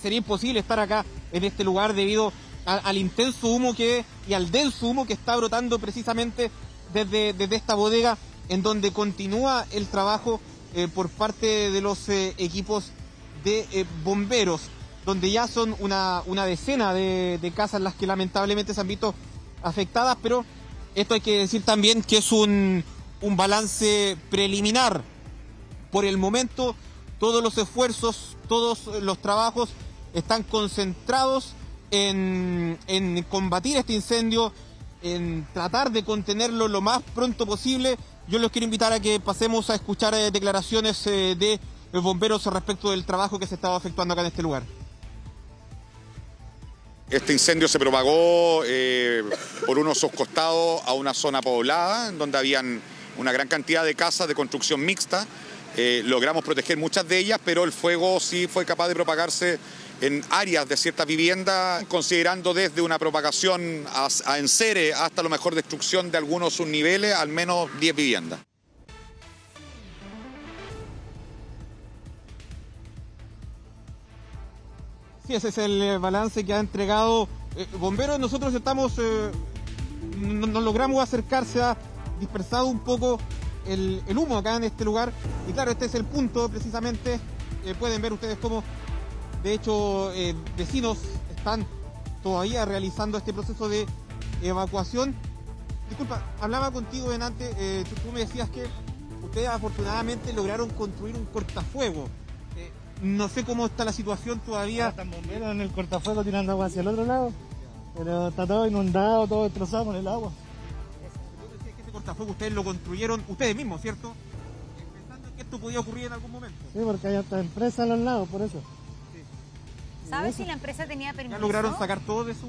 sería imposible estar acá en este lugar debido al intenso humo y al denso humo que está brotando precisamente desde esta bodega, en donde continúa el trabajo por parte de los equipos de bomberos, donde ya son una decena de casas las que lamentablemente se han visto afectadas, pero esto hay que decir también que es un balance preliminar. Por el momento, todos los esfuerzos, todos los trabajos están concentrados en combatir este incendio, en tratar de contenerlo lo más pronto posible. Yo los quiero invitar a que pasemos a escuchar declaraciones de bomberos respecto del trabajo que se estaba efectuando acá en este lugar. Este incendio se propagó por unos costados a una zona poblada, en donde habían una gran cantidad de casas de construcción mixta. Logramos proteger muchas de ellas, pero el fuego sí fue capaz de propagarse en áreas de ciertas viviendas, considerando desde una propagación a enseres hasta a lo mejor destrucción de algunos subniveles, al menos 10 viviendas. Sí, ese es el balance que ha entregado bomberos. Nosotros estamos, nos logramos acercar, se ha dispersado un poco el humo acá en este lugar. Y claro, este es el punto precisamente. Pueden ver ustedes cómo, de hecho, vecinos están todavía realizando este proceso de evacuación. Disculpa, hablaba contigo antes, tú me decías que ustedes afortunadamente lograron construir un cortafuego. No sé cómo está la situación todavía. Están bomberos en el cortafuego tirando agua hacia el otro lado, pero está todo inundado, todo destrozado con el agua. Este cortafuego ustedes lo construyeron ustedes mismos, ¿cierto? Pensando en que esto podía ocurrir en algún momento. Sí, porque hay hasta empresas a los lados, por eso. ¿Sabes si la empresa tenía permiso? ¿Ya lograron sacar todo de su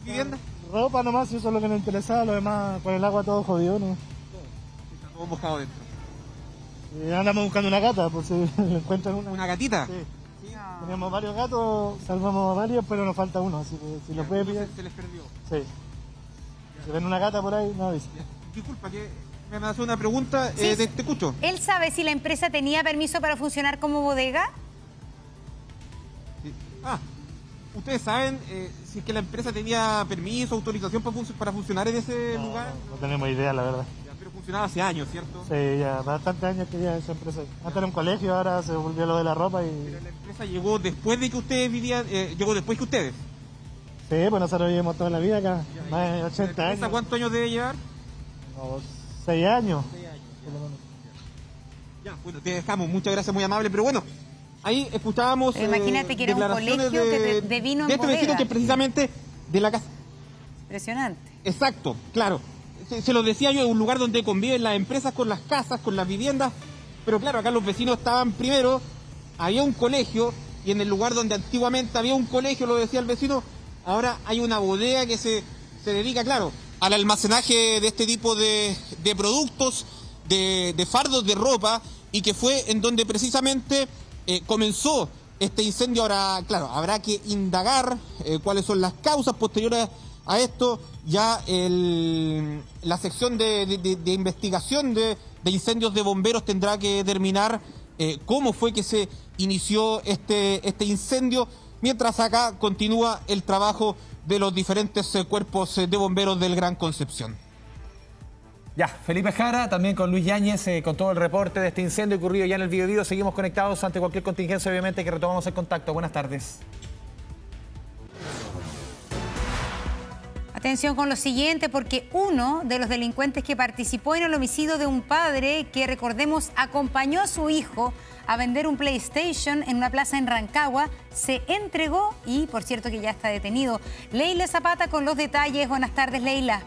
vivienda? Ropa nomás, eso es lo que nos interesaba, lo demás con el agua todo jodido, ¿no? Está todo mojado dentro. Y andamos buscando una gata, por si encuentran una. ¿Una gatita? Sí. Teníamos varios gatos, salvamos a varios, pero nos falta uno, así que si lo puede pillar. Se les perdió. Sí. Si ven una gata por ahí, no avisa. Disculpa, que me hace una pregunta, Sí, te escucho. ¿Él sabe si la empresa tenía permiso para funcionar como bodega? Sí. ¿Ustedes saben si es que la empresa tenía permiso, autorización para funcionar en ese lugar? No tenemos idea, la verdad. Pero funcionaba hace años, ¿cierto? Sí, ya bastantes años que ya esa empresa. Antes era un colegio, ahora se volvió lo de la ropa y... Pero la empresa llegó después de que ustedes vivían, llegó después que ustedes. Sí, pues nosotros vivimos toda la vida acá, más de 80 años. ¿Cuántos años debe llevar? No, 6 años. Ya, bueno, te dejamos, muchas gracias, muy amable, pero bueno, ahí escuchábamos Imagínate que era un colegio de vino en este vecino bodega. que precisamente de la casa. Impresionante. Exacto, claro. Se lo decía yo, es un lugar donde conviven las empresas con las casas, con las viviendas, pero claro, acá los vecinos estaban primero, había un colegio, y en el lugar donde antiguamente había un colegio, lo decía el vecino, ahora hay una bodega que se dedica, claro, al almacenaje de este tipo de productos, de fardos de ropa, y que fue en donde precisamente comenzó este incendio. Ahora, claro, habrá que indagar cuáles son las causas posteriores a esto. Ya la sección de investigación de incendios de bomberos tendrá que determinar cómo fue que se inició este incendio, mientras acá continúa el trabajo de los diferentes cuerpos de bomberos del Gran Concepción. Ya, Felipe Jara, también con Luis Yáñez, con todo el reporte de este incendio ocurrido ya en el Biobío. Seguimos conectados ante cualquier contingencia, obviamente, que retomamos el contacto. Buenas tardes. Atención con lo siguiente, porque uno de los delincuentes que participó en el homicidio de un padre que, recordemos, acompañó a su hijo a vender un PlayStation en una plaza en Rancagua, se entregó y, por cierto, que ya está detenido. Leila Zapata con los detalles. Buenas tardes, Leila.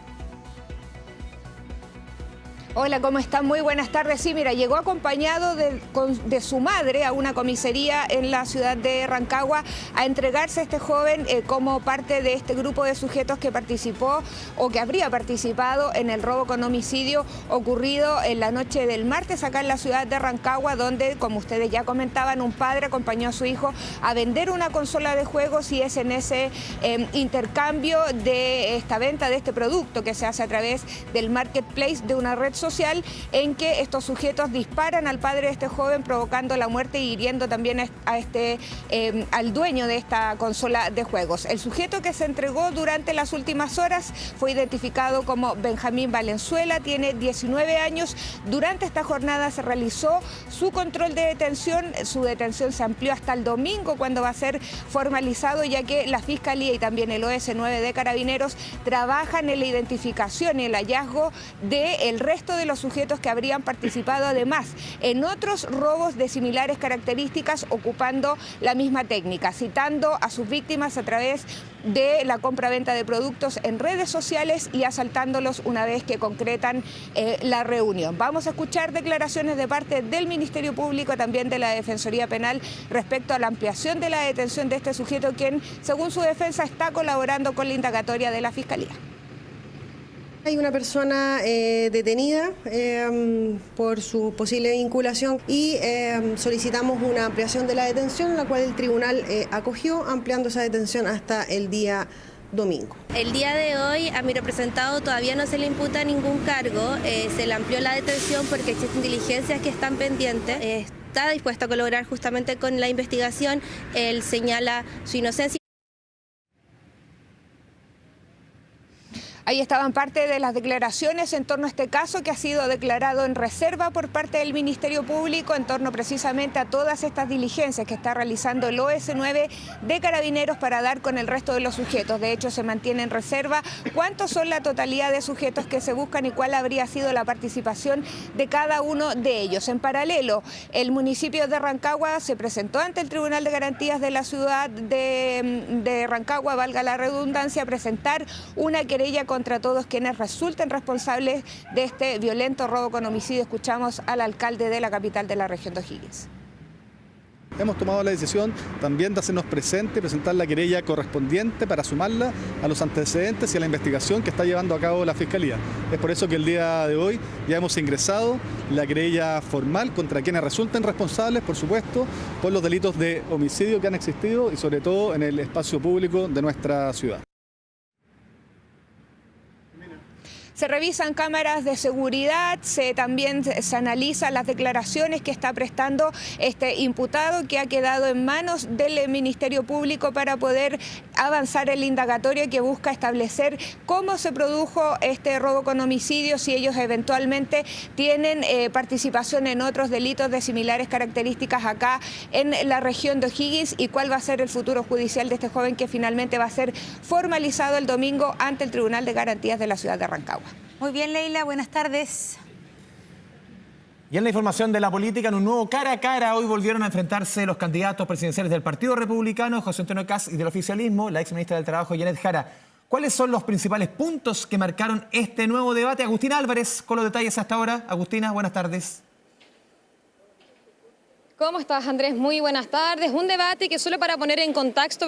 Hola, ¿cómo están? Muy buenas tardes. Sí, mira, llegó acompañado de su madre a una comisaría en la ciudad de Rancagua a entregarse a este joven como parte de este grupo de sujetos que participó o que habría participado en el robo con homicidio ocurrido en la noche del martes acá en la ciudad de Rancagua, donde, como ustedes ya comentaban, un padre acompañó a su hijo a vender una consola de juegos, y es en ese intercambio de esta venta de este producto que se hace a través del marketplace de una red social social en que estos sujetos disparan al padre de este joven, provocando la muerte y hiriendo también al dueño de esta consola de juegos. El sujeto que se entregó durante las últimas horas fue identificado como Benjamín Valenzuela, tiene 19 años. Durante esta jornada se realizó su control de detención. Su detención se amplió hasta el domingo, cuando va a ser formalizado, ya que la Fiscalía y también el OS9 de Carabineros trabajan en la identificación y el hallazgo del resto de los sujetos que habrían participado además en otros robos de similares características, ocupando la misma técnica, citando a sus víctimas a través de la compra-venta de productos en redes sociales y asaltándolos una vez que concretan la reunión. Vamos a escuchar declaraciones de parte del Ministerio Público, también de la Defensoría Penal, respecto a la ampliación de la detención de este sujeto, quien, según su defensa, está colaborando con la indagatoria de la Fiscalía. Hay una persona detenida por su posible vinculación y solicitamos una ampliación de la detención, la cual el tribunal acogió, ampliando esa detención hasta el día domingo. El día de hoy a mi representado todavía no se le imputa ningún cargo, se le amplió la detención porque existen diligencias que están pendientes. Está dispuesto a colaborar justamente con la investigación, él señala su inocencia. Ahí estaban parte de las declaraciones en torno a este caso, que ha sido declarado en reserva por parte del Ministerio Público en torno precisamente a todas estas diligencias que está realizando el OS9 de Carabineros para dar con el resto de los sujetos. De hecho, se mantiene en reserva cuántos son la totalidad de sujetos que se buscan y cuál habría sido la participación de cada uno de ellos. En paralelo, el municipio de Rancagua se presentó ante el Tribunal de Garantías de la ciudad de Rancagua, valga la redundancia, a presentar una querella contra todos quienes resulten responsables de este violento robo con homicidio. Escuchamos al alcalde de la capital de la región de O'Higgins. Hemos tomado la decisión también de hacernos presente y presentar la querella correspondiente para sumarla a los antecedentes y a la investigación que está llevando a cabo la Fiscalía. Es por eso que el día de hoy ya hemos ingresado la querella formal contra quienes resulten responsables, por supuesto, por los delitos de homicidio que han existido y sobre todo en el espacio público de nuestra ciudad. Se revisan cámaras de seguridad, también se analizan las declaraciones que está prestando este imputado, que ha quedado en manos del Ministerio Público para poder avanzar en la indagatoria que busca establecer cómo se produjo este robo con homicidio, si ellos eventualmente tienen participación en otros delitos de similares características acá en la región de O'Higgins, y cuál va a ser el futuro judicial de este joven, que finalmente va a ser formalizado el domingo ante el Tribunal de Garantías de la ciudad de Rancagua. Muy bien, Leila, buenas tardes. Y en la información de la política, en un nuevo cara a cara, hoy volvieron a enfrentarse los candidatos presidenciales del Partido Republicano, José Antonio Kast, y del oficialismo, la exministra del Trabajo, Janet Jara. ¿Cuáles son los principales puntos que marcaron este nuevo debate? Agustina Álvarez, con los detalles hasta ahora. Agustina, buenas tardes. ¿Cómo estás, Andrés? Muy buenas tardes. Un debate que, solo para poner en contexto,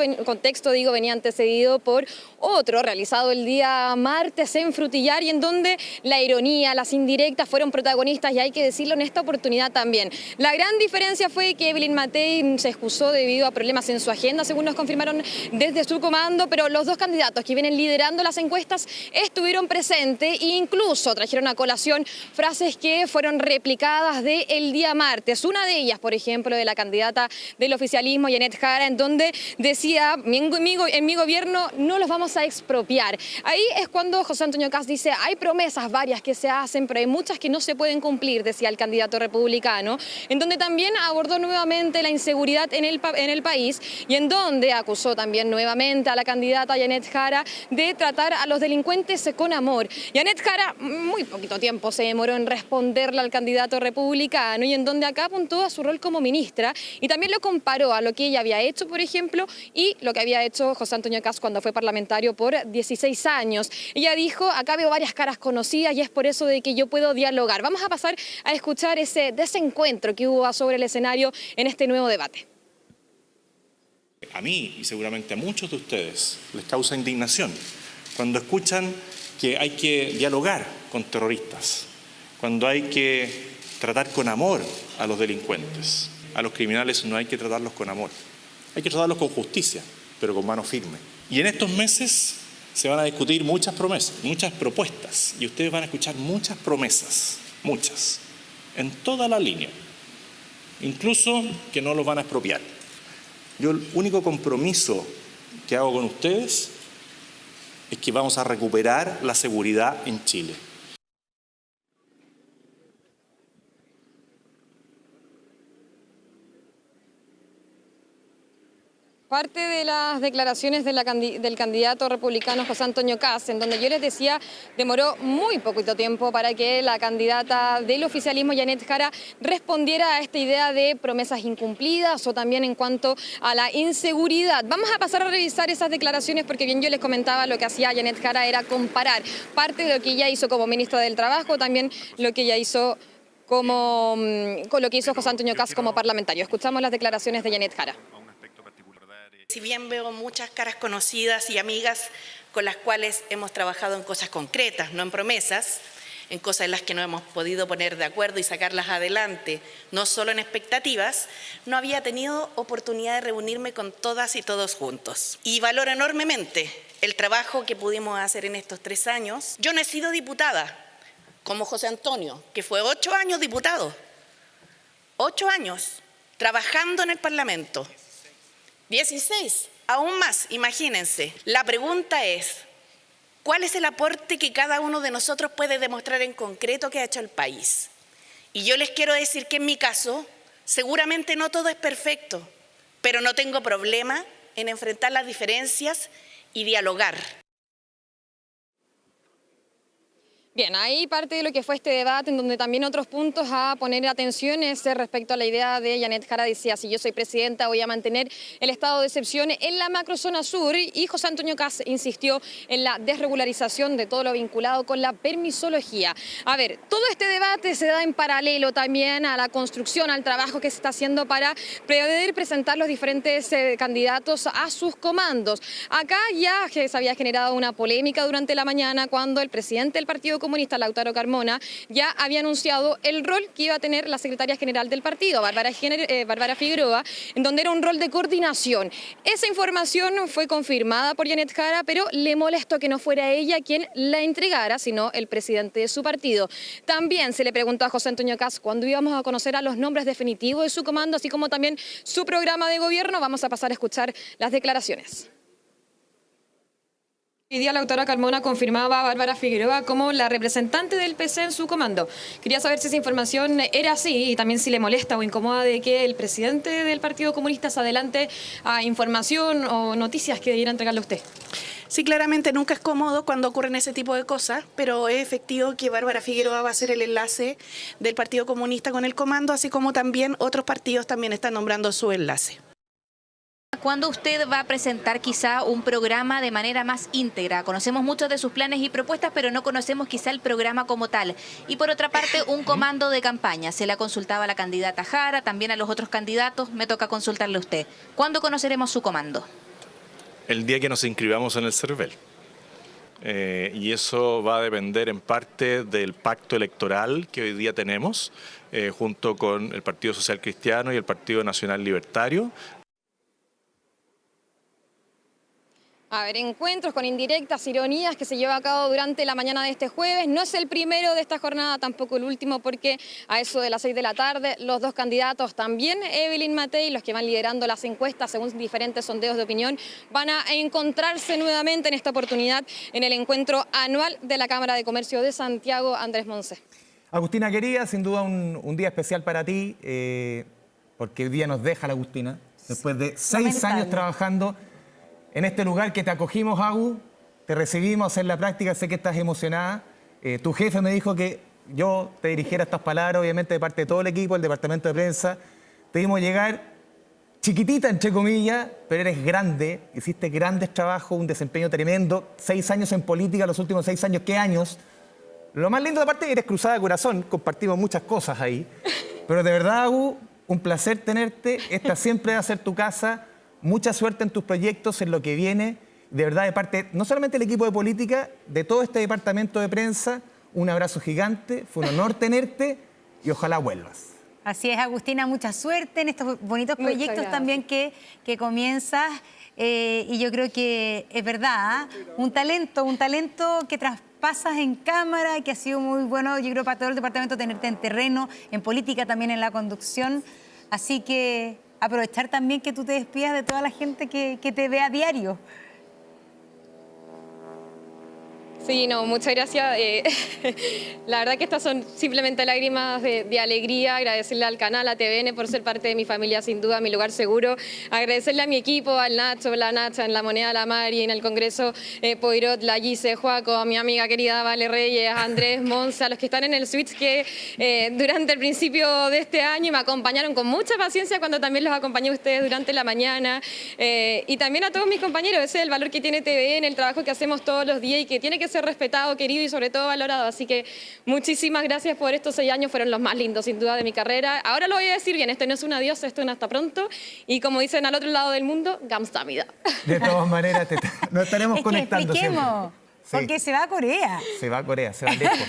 venía antecedido por otro realizado el día martes en Frutillar, y en donde la ironía, las indirectas fueron protagonistas, y hay que decirlo en esta oportunidad también. La gran diferencia fue que Evelyn Matei se excusó debido a problemas en su agenda, según nos confirmaron desde su comando, pero los dos candidatos que vienen liderando las encuestas estuvieron presentes e incluso trajeron a colación frases que fueron replicadas del día martes. Una de ellas, por ejemplo, de la candidata del oficialismo, Janet Jara, en donde decía: en mi gobierno no los vamos a expropiar. Ahí es cuando José Antonio Kast dice: hay promesas varias que se hacen, pero hay muchas que no se pueden cumplir, decía el candidato republicano, en donde también abordó nuevamente la inseguridad en el país, y en donde acusó también nuevamente a la candidata Janet Jara de tratar a los delincuentes con amor. Janet Jara muy poquito tiempo se demoró en responderle al candidato republicano, y en donde acá apuntó a su rol como ministra, y también lo comparó a lo que ella había hecho, por ejemplo, y lo que había hecho José Antonio Kast cuando fue parlamentario por 16 años. Ella dijo: acá veo varias caras conocidas y es por eso de que yo puedo dialogar. Vamos a pasar a escuchar ese desencuentro que hubo sobre el escenario en este nuevo debate. A mí, y seguramente a muchos de ustedes, les causa indignación cuando escuchan que hay que dialogar con terroristas, cuando hay que tratar con amor a los delincuentes. A los criminales no hay que tratarlos con amor, hay que tratarlos con justicia, pero con mano firme. Y en estos meses se van a discutir muchas promesas, muchas propuestas, y ustedes van a escuchar muchas promesas. muchas, en toda la línea, incluso que no los van a expropiar. Yo el único compromiso que hago con ustedes es que vamos a recuperar la seguridad en Chile. Parte de las declaraciones del candidato republicano José Antonio Kast, en donde yo les decía, demoró muy poquito tiempo para que la candidata del oficialismo, Janet Jara, respondiera a esta idea de promesas incumplidas o también en cuanto a la inseguridad. Vamos a pasar a revisar esas declaraciones porque bien yo les comentaba, lo que hacía Janet Jara era comparar parte de lo que ella hizo como ministra del Trabajo, también lo que ella hizo con lo que hizo José Antonio Kast como parlamentario. Escuchamos las declaraciones de Janet Jara. Si bien veo muchas caras conocidas y amigas con las cuales hemos trabajado en cosas concretas, no en promesas, en cosas en las que no hemos podido poner de acuerdo y sacarlas adelante, no solo en expectativas, no había tenido oportunidad de reunirme con todas y todos juntos. Y valoro enormemente el trabajo que pudimos hacer en estos 3 años. Yo no he sido diputada, como José Antonio, que fue 8 años diputado, 8 años trabajando en el Parlamento. 16, aún más, imagínense. La pregunta es, ¿cuál es el aporte que cada uno de nosotros puede demostrar en concreto que ha hecho el país? Y yo les quiero decir que en mi caso, seguramente no todo es perfecto, pero no tengo problema en enfrentar las diferencias y dialogar. Bien, ahí parte de lo que fue este debate, en donde también otros puntos a poner atención es respecto a la idea de Janet Jara. Decía, si yo soy presidenta voy a mantener el estado de excepción en la macrozona sur, y José Antonio Kast insistió en la desregularización de todo lo vinculado con la permisología. A ver, todo este debate se da en paralelo también a la construcción, al trabajo que se está haciendo para poder presentar los diferentes candidatos a sus comandos. Acá ya se había generado una polémica durante la mañana cuando el presidente del Partido Comunista, Lautaro Carmona, ya había anunciado el rol que iba a tener la secretaria general del partido, Bárbara Figueroa, en donde era un rol de coordinación. Esa información fue confirmada por Janet Jara, pero le molestó que no fuera ella quien la entregara, sino el presidente de su partido. También se le preguntó a José Antonio Kast cuándo íbamos a conocer a los nombres definitivos de su comando, así como también su programa de gobierno. Vamos a pasar a escuchar las declaraciones. Hoy día la autora Carmona confirmaba a Bárbara Figueroa como la representante del PC en su comando. Quería saber si esa información era así y también si le molesta o incomoda de que el presidente del Partido Comunista se adelante a información o noticias que debiera entregarle a usted. Sí, claramente nunca es cómodo cuando ocurren ese tipo de cosas, pero es efectivo que Bárbara Figueroa va a ser el enlace del Partido Comunista con el comando, así como también otros partidos también están nombrando su enlace. ¿Cuándo usted va a presentar quizá un programa de manera más íntegra? Conocemos muchos de sus planes y propuestas, pero no conocemos quizá el programa como tal. Y por otra parte, un comando de campaña. Se le ha consultado a la candidata Jara, también a los otros candidatos. Me toca consultarle a usted. ¿Cuándo conoceremos su comando? El día que nos inscribamos en el CERVEL. Y eso va a depender en parte del pacto electoral que hoy día tenemos, junto con el Partido Social Cristiano y el Partido Nacional Libertario. A ver, encuentros con indirectas, ironías que se lleva a cabo durante la mañana de este jueves. No es el primero de esta jornada, tampoco el último, porque a eso de las 6 de la tarde, los dos candidatos, también Evelyn Matei, los que van liderando las encuestas según diferentes sondeos de opinión, van a encontrarse nuevamente en esta oportunidad en el encuentro anual de la Cámara de Comercio de Santiago. Andrés Monse. Agustina querida, sin duda un día especial para ti, porque hoy día nos deja la Agustina, después de 6 años trabajando en este lugar que te acogimos, Agu, te recibimos a hacer la práctica, sé que estás emocionada. Tu jefe me dijo que yo te dirigiera estas palabras, obviamente de parte de todo el equipo, el departamento de prensa. Te vimos llegar chiquitita, entre comillas, pero eres grande, hiciste grandes trabajos, un desempeño tremendo, 6 años en política, los últimos 6 años, ¿qué años? Lo más lindo de parte, eres cruzada de corazón, compartimos muchas cosas ahí. Pero de verdad, Agu, un placer tenerte, esta siempre va a ser tu casa. Mucha suerte en tus proyectos, en lo que viene. De verdad, de parte, no solamente del equipo de política, de todo este departamento de prensa, un abrazo gigante. Fue un honor tenerte y ojalá vuelvas. Así es, Agustina, mucha suerte en estos bonitos proyectos también que comienzas. Y yo creo que es verdad, un talento que pasas en cámara, que ha sido muy bueno, yo creo, para todo el departamento tenerte en terreno, en política, también en la conducción. Así que aprovechar también que tú te despidas de toda la gente que te ve a diario. Sí, no, muchas gracias. La verdad que estas son simplemente lágrimas de alegría. Agradecerle al canal, a TVN, por ser parte de mi familia, sin duda, mi lugar seguro. Agradecerle a mi equipo, al Nacho, la Nacha, en La Moneda, la Mari, en el Congreso, Poirot, la Gise, Joaco, a mi amiga querida Vale Reyes, a Andrés, Monza, a los que están en el switch que durante el principio de este año me acompañaron con mucha paciencia cuando también los acompañé a ustedes durante la mañana. Y también a todos mis compañeros, ese es el valor que tiene TVN, el trabajo que hacemos todos los días y que tiene que ser respetado, querido y sobre todo valorado. Así que muchísimas gracias por estos 6 años, fueron los más lindos sin duda de mi carrera. Ahora lo voy a decir bien, esto no es un adiós, esto es un hasta pronto. Y como dicen al otro lado del mundo, gamstamida. De todas maneras, nos estaremos conectando expliquemos, siempre. porque se va a Corea. Se va a Corea, se va lejos.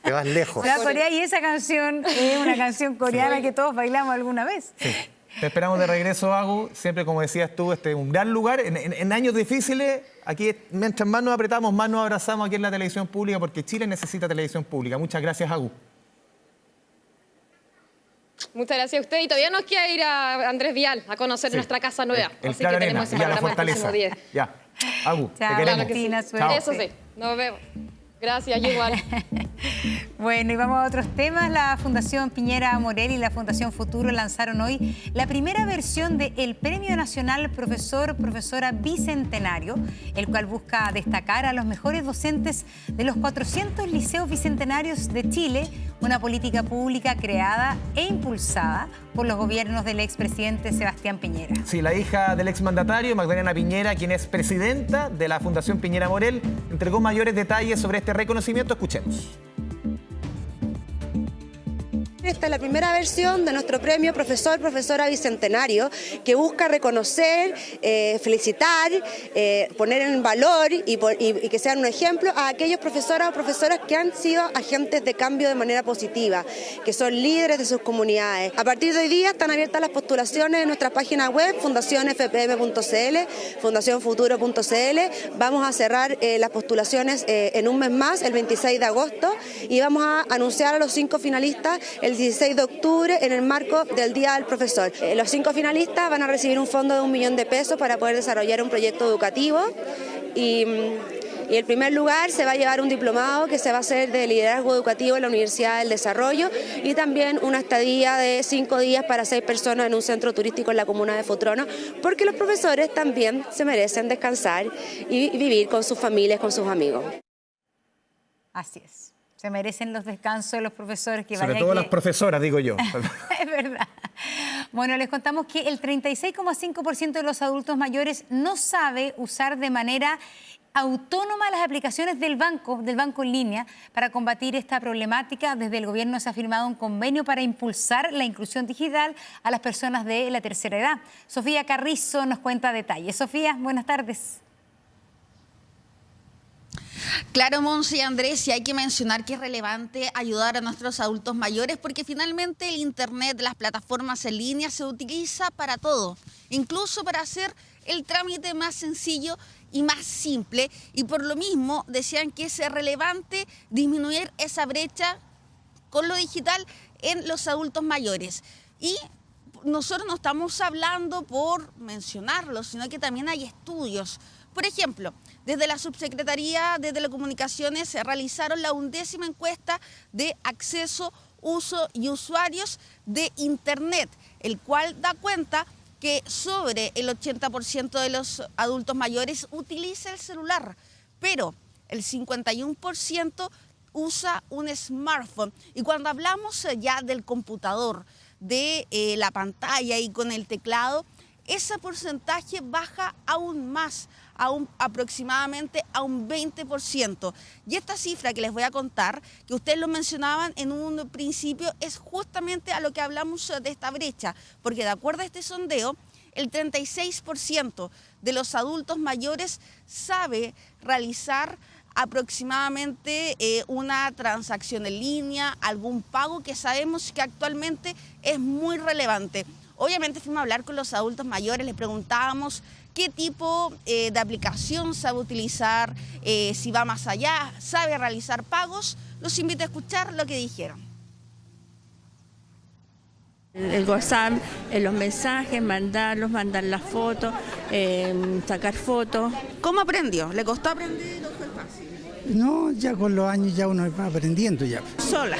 Te vas lejos. Se va a Corea y esa canción es una canción coreana que todos bailamos alguna vez. Sí. Te esperamos de regreso, Agu. Siempre, como decías tú, un gran lugar. En años difíciles, aquí, mientras más nos apretamos, más nos abrazamos aquí en la televisión pública, porque Chile necesita televisión pública. Muchas gracias, Agu. Muchas gracias a usted. Y todavía nos queda ir a Andrés Vial a conocer nuestra casa nueva. El Así que tenemos ese programa el próximo 10. Ya. Agu, chao, te queremos. Martina, Chao. Eso sí, nos vemos. Gracias, igual. Bueno, y vamos a otros temas. La Fundación Piñera Morel y la Fundación Futuro lanzaron hoy la primera versión del Premio Nacional Profesora Bicentenario, el cual busca destacar a los mejores docentes de los 400 liceos bicentenarios de Chile, una política pública creada e impulsada por los gobiernos del expresidente Sebastián Piñera. Sí, la hija del exmandatario, Magdalena Piñera, quien es presidenta de la Fundación Piñera Morel, entregó mayores detalles sobre este reconocimiento. Escuchemos. Esta es la primera versión de nuestro premio Profesora Bicentenario, que busca reconocer, felicitar, poner en valor y que sean un ejemplo a aquellos profesoras o profesoras que han sido agentes de cambio de manera positiva, que son líderes de sus comunidades. A partir de hoy día están abiertas las postulaciones en nuestra página web, fundacionfpm.cl, fundacionfuturo.cl. Vamos a cerrar las postulaciones en un mes más, el 26 de agosto, y vamos a anunciar a los 5 finalistas el 16 de octubre en el marco del Día del Profesor. Los 5 finalistas van a recibir un fondo de $1 millón para poder desarrollar un proyecto educativo y el primer lugar se va a llevar un diplomado que se va a hacer de liderazgo educativo en la Universidad del Desarrollo y también una estadía de 5 días para 6 personas en un centro turístico en la comuna de Futrono, porque los profesores también se merecen descansar y vivir con sus familias, con sus amigos. Así es. Se merecen los descansos de los profesores que Sobre todo las profesoras, digo yo. Es verdad. Bueno, les contamos que el 36,5% de los adultos mayores no sabe usar de manera autónoma las aplicaciones del banco en línea. Para combatir esta problemática, desde el gobierno se ha firmado un convenio para impulsar la inclusión digital a las personas de la tercera edad. Sofía Carrizo nos cuenta detalles. Sofía, buenas tardes. Claro, Monse y Andrés, y hay que mencionar que es relevante ayudar a nuestros adultos mayores porque finalmente el Internet, las plataformas en línea se utiliza para todo, incluso para hacer el trámite más sencillo y más simple, y por lo mismo decían que es relevante disminuir esa brecha con lo digital en los adultos mayores. Y nosotros no estamos hablando por mencionarlo, sino que también hay estudios. Por ejemplo, desde la Subsecretaría de Telecomunicaciones se realizaron la 11ª encuesta de acceso, uso y usuarios de Internet, el cual da cuenta que sobre el 80% de los adultos mayores utiliza el celular, pero el 51% usa un smartphone. Y cuando hablamos ya del computador, de la pantalla y con el teclado, ese porcentaje baja aún más, aproximadamente a un 20%. Y esta cifra que les voy a contar, que ustedes lo mencionaban en un principio, es justamente a lo que hablamos de esta brecha, porque de acuerdo a este sondeo, el 36% de los adultos mayores sabe realizar aproximadamente una transacción en línea, algún pago que sabemos que actualmente es muy relevante. Obviamente fuimos a hablar con los adultos mayores, les preguntábamos qué tipo de aplicación sabe utilizar, si va más allá, sabe realizar pagos. Los invito a escuchar lo que dijeron. El WhatsApp, los mensajes, mandar las fotos, sacar fotos. ¿Cómo aprendió? ¿Le costó aprender o fue fácil? No, ya con los años ya uno va aprendiendo ya. Sola,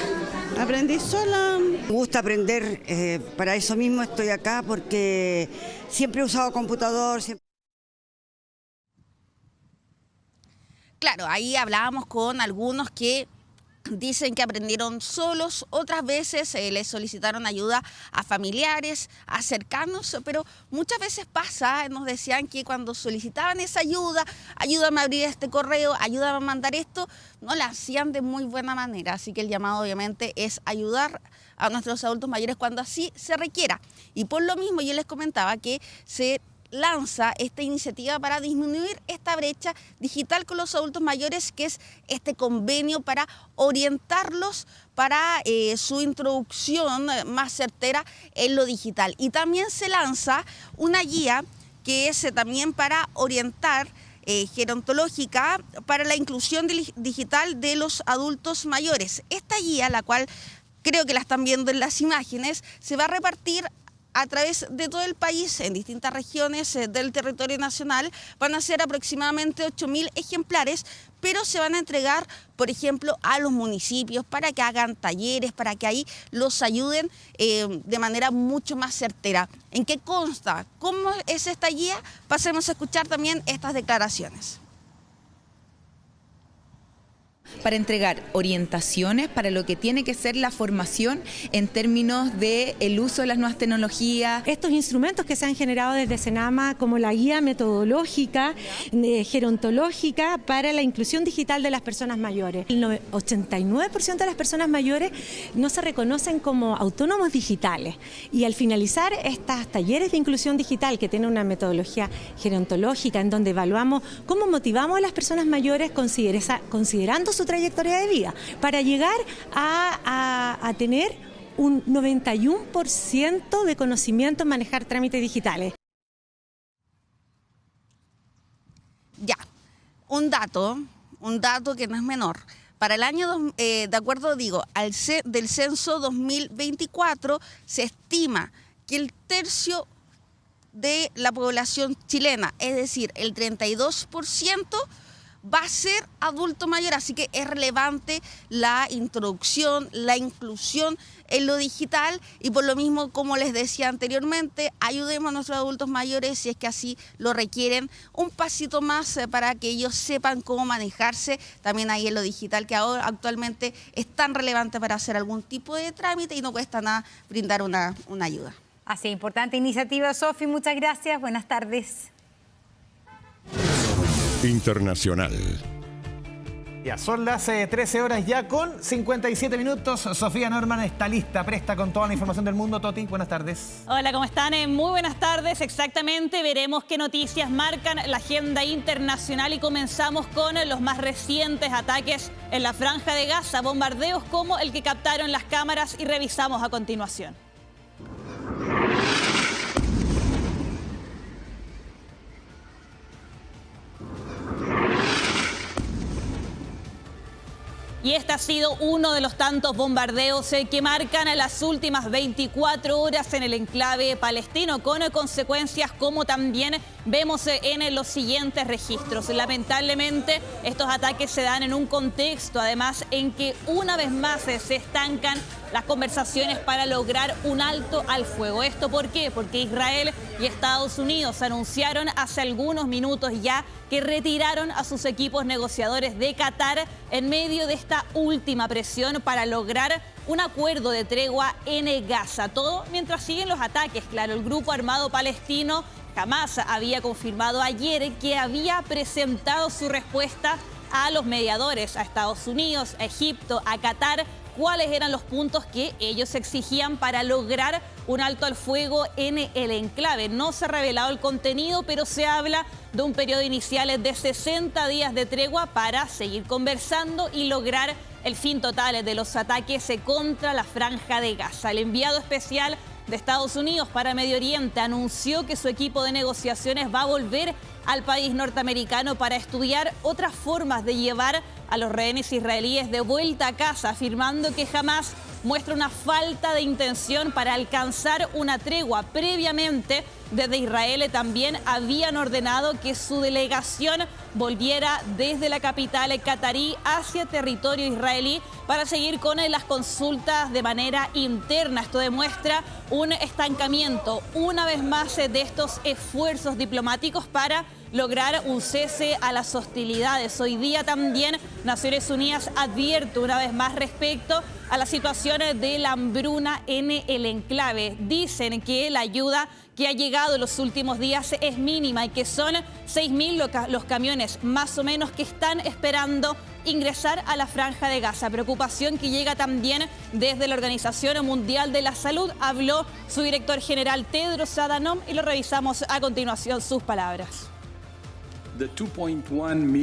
aprendí sola. Me gusta aprender, para eso mismo estoy acá, porque siempre he usado computador. Claro, ahí hablábamos con algunos que dicen que aprendieron solos, otras veces les solicitaron ayuda a familiares, a cercanos, pero muchas veces pasa, nos decían que cuando solicitaban esa ayuda, ayúdame a abrir este correo, ayúdame a mandar esto, no la hacían de muy buena manera. Así que el llamado obviamente es ayudar a nuestros adultos mayores cuando así se requiera. Y por lo mismo yo les comentaba que se lanza esta iniciativa para disminuir esta brecha digital con los adultos mayores, que es este convenio para orientarlos para su introducción más certera en lo digital. Y también se lanza una guía que es también para orientar gerontológica para la inclusión digital de los adultos mayores. Esta guía, la cual creo que la están viendo en las imágenes, se va a repartir a través de todo el país, en distintas regiones del territorio nacional. Van a ser aproximadamente 8.000 ejemplares, pero se van a entregar, por ejemplo, a los municipios para que hagan talleres, para que ahí los ayuden de manera mucho más certera. ¿En qué consta? ¿Cómo es esta guía? Pasemos a escuchar también estas declaraciones. Para entregar orientaciones para lo que tiene que ser la formación en términos del uso de las nuevas tecnologías. Estos instrumentos que se han generado desde Senama, como la guía metodológica, gerontológica para la inclusión digital de las personas mayores. El 89% de las personas mayores no se reconocen como autónomos digitales, y al finalizar estos talleres de inclusión digital que tienen una metodología gerontológica en donde evaluamos cómo motivamos a las personas mayores considerando su trayectoria de vida, para llegar a tener un 91% de conocimiento en manejar trámites digitales. Ya, un dato que no es menor. Para el año, de acuerdo, del censo 2024, se estima que el tercio de la población chilena, es decir, el 32%, va a ser adulto mayor, así que es relevante la introducción, la inclusión en lo digital, y por lo mismo, como les decía anteriormente, ayudemos a nuestros adultos mayores si es que así lo requieren, un pasito más para que ellos sepan cómo manejarse también ahí en lo digital, que ahora actualmente es tan relevante para hacer algún tipo de trámite y no cuesta nada brindar una ayuda. Así, importante iniciativa, Sofi, muchas gracias, buenas tardes. Internacional. Ya, son las 13 horas ya con 57 minutos. Sofía Norman está lista, presta con toda la información del mundo. Toti, buenas tardes. Hola, ¿cómo están? Muy buenas tardes. Exactamente, veremos qué noticias marcan la agenda internacional y comenzamos con los más recientes ataques en la Franja de Gaza, bombardeos como el que captaron las cámaras y revisamos a continuación. Y este ha sido uno de los tantos bombardeos que marcan las últimas 24 horas en el enclave palestino, con consecuencias como también vemos en los siguientes registros. Lamentablemente, estos ataques se dan en un contexto, además, en que una vez más se estancan las conversaciones para lograr un alto al fuego. ¿Esto por qué? Porque Israel y Estados Unidos anunciaron hace algunos minutos ya que retiraron a sus equipos negociadores de Qatar en medio de esta última presión para lograr un acuerdo de tregua en Gaza. Todo mientras siguen los ataques. Claro, el grupo armado palestino Hamas había confirmado ayer que había presentado su respuesta a los mediadores, a Estados Unidos, a Egipto, a Qatar, cuáles eran los puntos que ellos exigían para lograr un alto al fuego en el enclave. No se ha revelado el contenido, pero se habla de un periodo inicial de 60 días de tregua para seguir conversando y lograr el fin total de los ataques contra la Franja de Gaza. El enviado especial de Estados Unidos para Medio Oriente anunció que su equipo de negociaciones va a volver al país norteamericano para estudiar otras formas de llevar a los rehenes israelíes de vuelta a casa, afirmando que Hamás muestra una falta de intención para alcanzar una tregua. Previamente, desde Israel también habían ordenado que su delegación volviera desde la capital catarí hacia territorio israelí para seguir con las consultas de manera interna. Esto demuestra un estancamiento, una vez más, de estos esfuerzos diplomáticos para lograr un cese a las hostilidades. Hoy día también Naciones Unidas advierte una vez más respecto a la situación de la hambruna en el enclave. Dicen que la ayuda que ha llegado en los últimos días es mínima y que son 6.000 los camiones más o menos que están esperando ingresar a la Franja de Gaza. Preocupación que llega también desde la Organización Mundial de la Salud. Habló su director general Tedros Adhanom y lo revisamos a continuación sus palabras.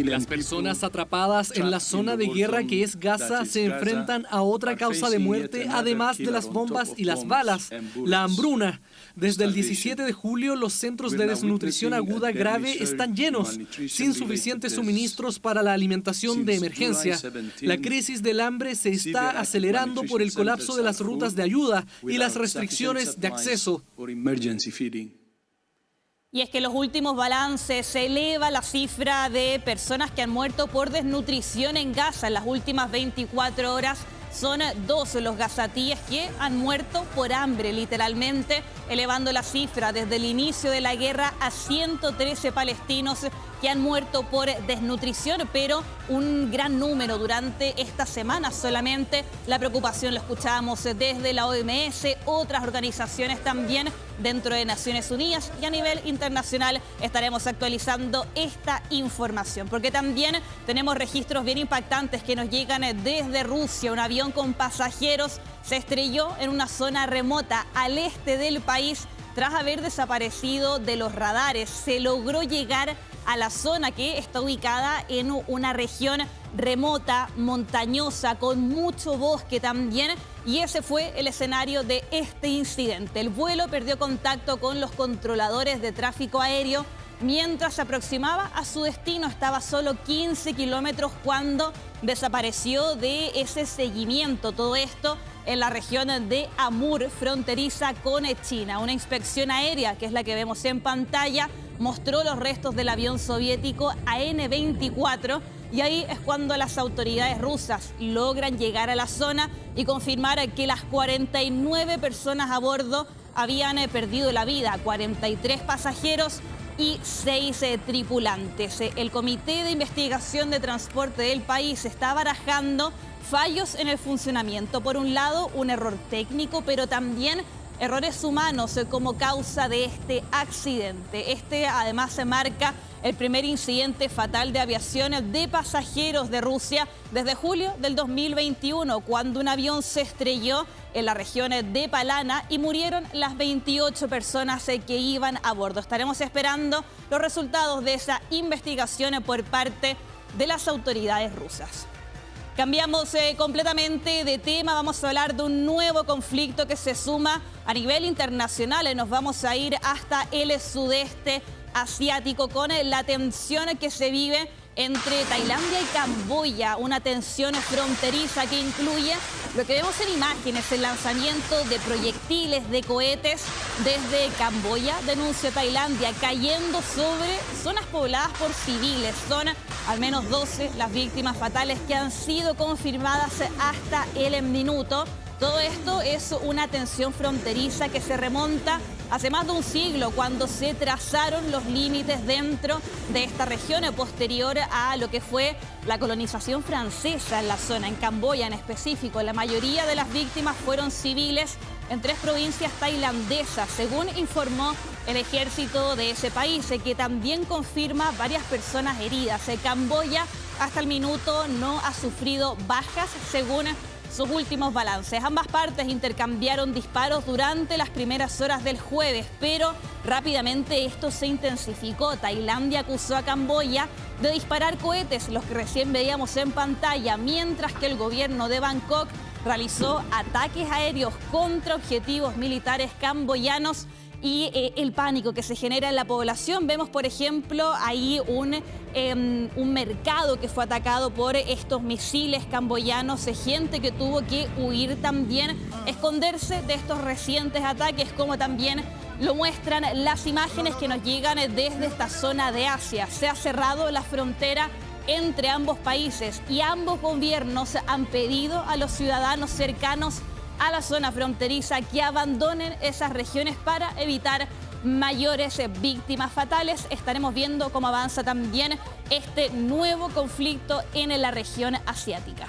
Las personas atrapadas en la zona de guerra que es Gaza se enfrentan a otra causa de muerte, además de las bombas y las balas, la hambruna. Desde el 17 de julio, los centros de desnutrición aguda grave están llenos, sin suficientes suministros para la alimentación de emergencia. La crisis del hambre se está acelerando por el colapso de las rutas de ayuda y las restricciones de acceso. Y es que en los últimos balances se eleva la cifra de personas que han muerto por desnutrición en Gaza. En las últimas 24 horas son 2 los gazatíes que han muerto por hambre, literalmente, elevando la cifra desde el inicio de la guerra a 113 palestinos que han muerto por desnutrición, pero un gran número durante esta semana. Solamente la preocupación lo escuchábamos desde la OMS, otras organizaciones también dentro de Naciones Unidas, y a nivel internacional estaremos actualizando esta información, porque también tenemos registros bien impactantes que nos llegan desde Rusia. Un avión con pasajeros se estrelló en una zona remota al este del país tras haber desaparecido de los radares. Se logró llegar a la zona que está ubicada en una región remota, montañosa, con mucho bosque también, y ese fue el escenario de este incidente. El vuelo perdió contacto con los controladores de tráfico aéreo mientras se aproximaba a su destino. Estaba a solo 15 kilómetros cuando desapareció de ese seguimiento. Todo esto en la región de Amur, fronteriza con China. Una inspección aérea, que es la que vemos en pantalla, mostró los restos del avión soviético AN-24, y ahí es cuando las autoridades rusas logran llegar a la zona y confirmar que las 49 personas a bordo habían perdido la vida, 43 pasajeros y 6 tripulantes. El Comité de Investigación de Transporte del país está barajando fallos en el funcionamiento. Por un lado, un error técnico, pero también errores humanos como causa de este accidente. Este además se marca el primer incidente fatal de aviación de pasajeros de Rusia desde julio del 2021, cuando un avión se estrelló en la región de Palana y murieron las 28 personas que iban a bordo. Estaremos esperando los resultados de esa investigación por parte de las autoridades rusas. Cambiamos completamente de tema, vamos a hablar de un nuevo conflicto que se suma a nivel internacional. Nos vamos a ir hasta el sudeste asiático con la tensión que se vive entre Tailandia y Camboya, una tensión fronteriza que incluye lo que vemos en imágenes, el lanzamiento de proyectiles, de cohetes desde Camboya, denuncia Tailandia, cayendo sobre zonas pobladas por civiles. Son al menos 12 las víctimas fatales que han sido confirmadas hasta el minuto. Todo esto es una tensión fronteriza que se remonta hace más de un siglo, cuando se trazaron los límites dentro de esta región, posterior a lo que fue la colonización francesa en la zona, en Camboya en específico. La mayoría de las víctimas fueron civiles en 3 provincias tailandesas, según informó el ejército de ese país, que también confirma varias personas heridas. Camboya hasta el minuto no ha sufrido bajas, según sus últimos balances. Ambas partes intercambiaron disparos durante las primeras horas del jueves, pero rápidamente esto se intensificó. Tailandia acusó a Camboya de disparar cohetes, los que recién veíamos en pantalla, mientras que el gobierno de Bangkok realizó ataques aéreos contra objetivos militares camboyanos. Y el pánico que se genera en la población. Vemos, por ejemplo, ahí un mercado que fue atacado por estos misiles camboyanos, gente que tuvo que huir también, esconderse de estos recientes ataques, como también lo muestran las imágenes que nos llegan desde esta zona de Asia. Se ha cerrado la frontera entre ambos países y ambos gobiernos han pedido a los ciudadanos cercanos a la zona fronteriza que abandonen esas regiones para evitar mayores víctimas fatales. Estaremos viendo cómo avanza también este nuevo conflicto en la región asiática.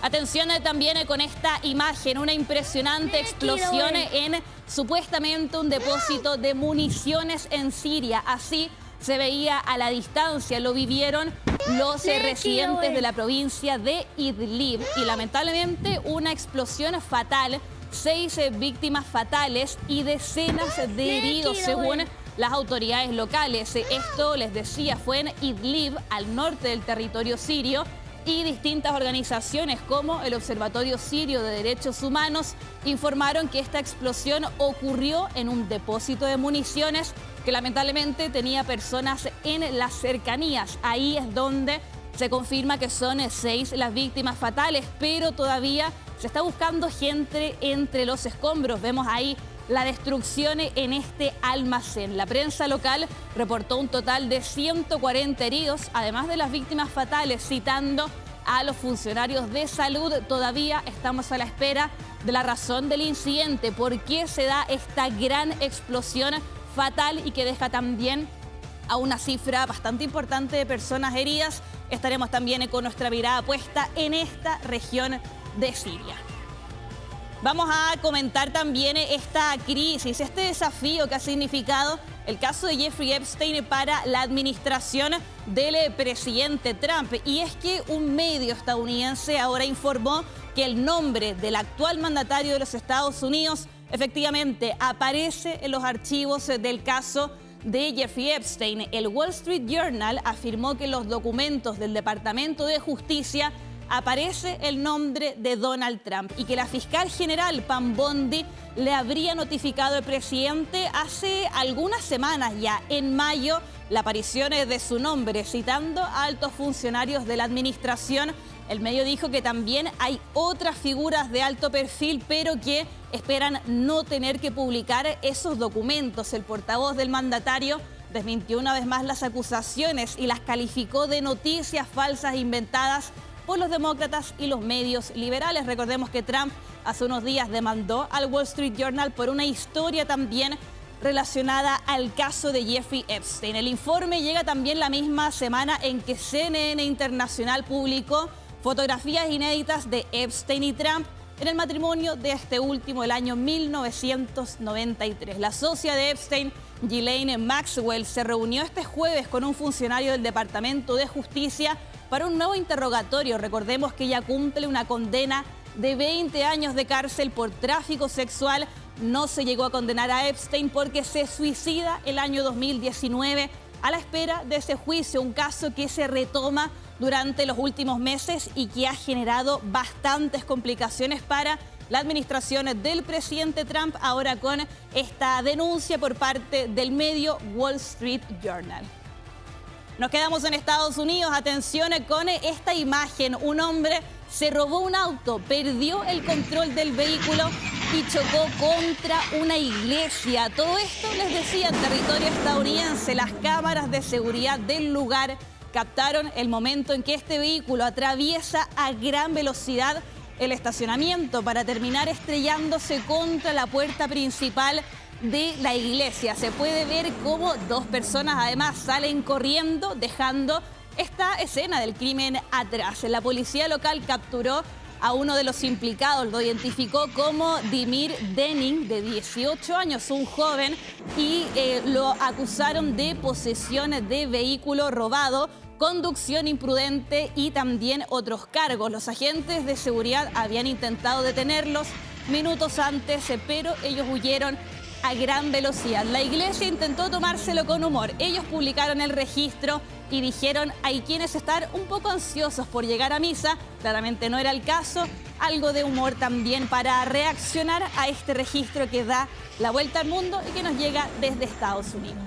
Atención también con esta imagen, una impresionante explosión en supuestamente un depósito de municiones en Siria. Así se veía a la distancia, lo vivieron los residentes de la provincia de Idlib y lamentablemente una explosión fatal, 6 víctimas fatales y decenas de heridos según las autoridades locales. Esto, les decía, fue en Idlib, al norte del territorio sirio, y distintas organizaciones como el Observatorio Sirio de Derechos Humanos informaron que esta explosión ocurrió en un depósito de municiones que lamentablemente tenía personas en las cercanías. Ahí es donde se confirma que son 6 las víctimas fatales, pero todavía se está buscando gente entre los escombros. Vemos ahí la destrucción en este almacén. La prensa local reportó un total de 140 heridos, además de las víctimas fatales, citando a los funcionarios de salud. Todavía estamos a la espera de la razón del incidente, por qué se da esta gran explosión fatal y que deja también a una cifra bastante importante de personas heridas. Estaremos también con nuestra mirada puesta en esta región de Siria. Vamos a comentar también esta crisis, este desafío que ha significado el caso de Jeffrey Epstein para la administración del presidente Trump. Y es que un medio estadounidense ahora informó que el nombre del actual mandatario de los Estados Unidos efectivamente aparece en los archivos del caso de Jeffrey Epstein. El Wall Street Journal afirmó que en los documentos del Departamento de Justicia aparece el nombre de Donald Trump y que la fiscal general Pam Bondi le habría notificado al presidente hace algunas semanas ya, en mayo, la aparición de su nombre, citando a altos funcionarios de la administración. El medio dijo que también hay otras figuras de alto perfil, pero que esperan no tener que publicar esos documentos. El portavoz del mandatario desmintió una vez más las acusaciones y las calificó de noticias falsas e inventadas por los demócratas y los medios liberales. Recordemos que Trump hace unos días demandó al Wall Street Journal por una historia también relacionada al caso de Jeffrey Epstein. El informe llega también la misma semana en que CNN Internacional publicó fotografías inéditas de Epstein y Trump en el matrimonio de este último el año 1993. La socia de Epstein, Ghislaine Maxwell, se reunió este jueves con un funcionario del Departamento de Justicia para un nuevo interrogatorio. Recordemos que ella cumple una condena de 20 años de cárcel por tráfico sexual. No se llegó a condenar a Epstein porque se suicida el año 2019 a la espera de ese juicio, un caso que se retoma durante los últimos meses y que ha generado bastantes complicaciones para la administración del presidente Trump, ahora con esta denuncia por parte del medio Wall Street Journal. Nos quedamos en Estados Unidos. Atención con esta imagen. Un hombre se robó un auto, perdió el control del vehículo y chocó contra una iglesia. Todo esto, les decía, en territorio estadounidense. Las cámaras de seguridad del lugar captaron el momento en que este vehículo atraviesa a gran velocidad el estacionamiento para terminar estrellándose contra la puerta principal de la iglesia. Se puede ver cómo 2 personas además salen corriendo, dejando esta escena del crimen atrás. La policía local capturó a uno de los implicados, lo identificó como Dimir Denning, de 18 años, un joven, y lo acusaron de posesión de vehículo robado. conducción imprudente y también otros cargos. Los agentes de seguridad habían intentado detenerlos minutos antes, pero ellos huyeron a gran velocidad. La iglesia intentó tomárselo con humor. Ellos publicaron el registro y dijeron: hay quienes están un poco ansiosos por llegar a misa. Claramente no era el caso. Algo de humor también para reaccionar a este registro que da la vuelta al mundo y que nos llega desde Estados Unidos.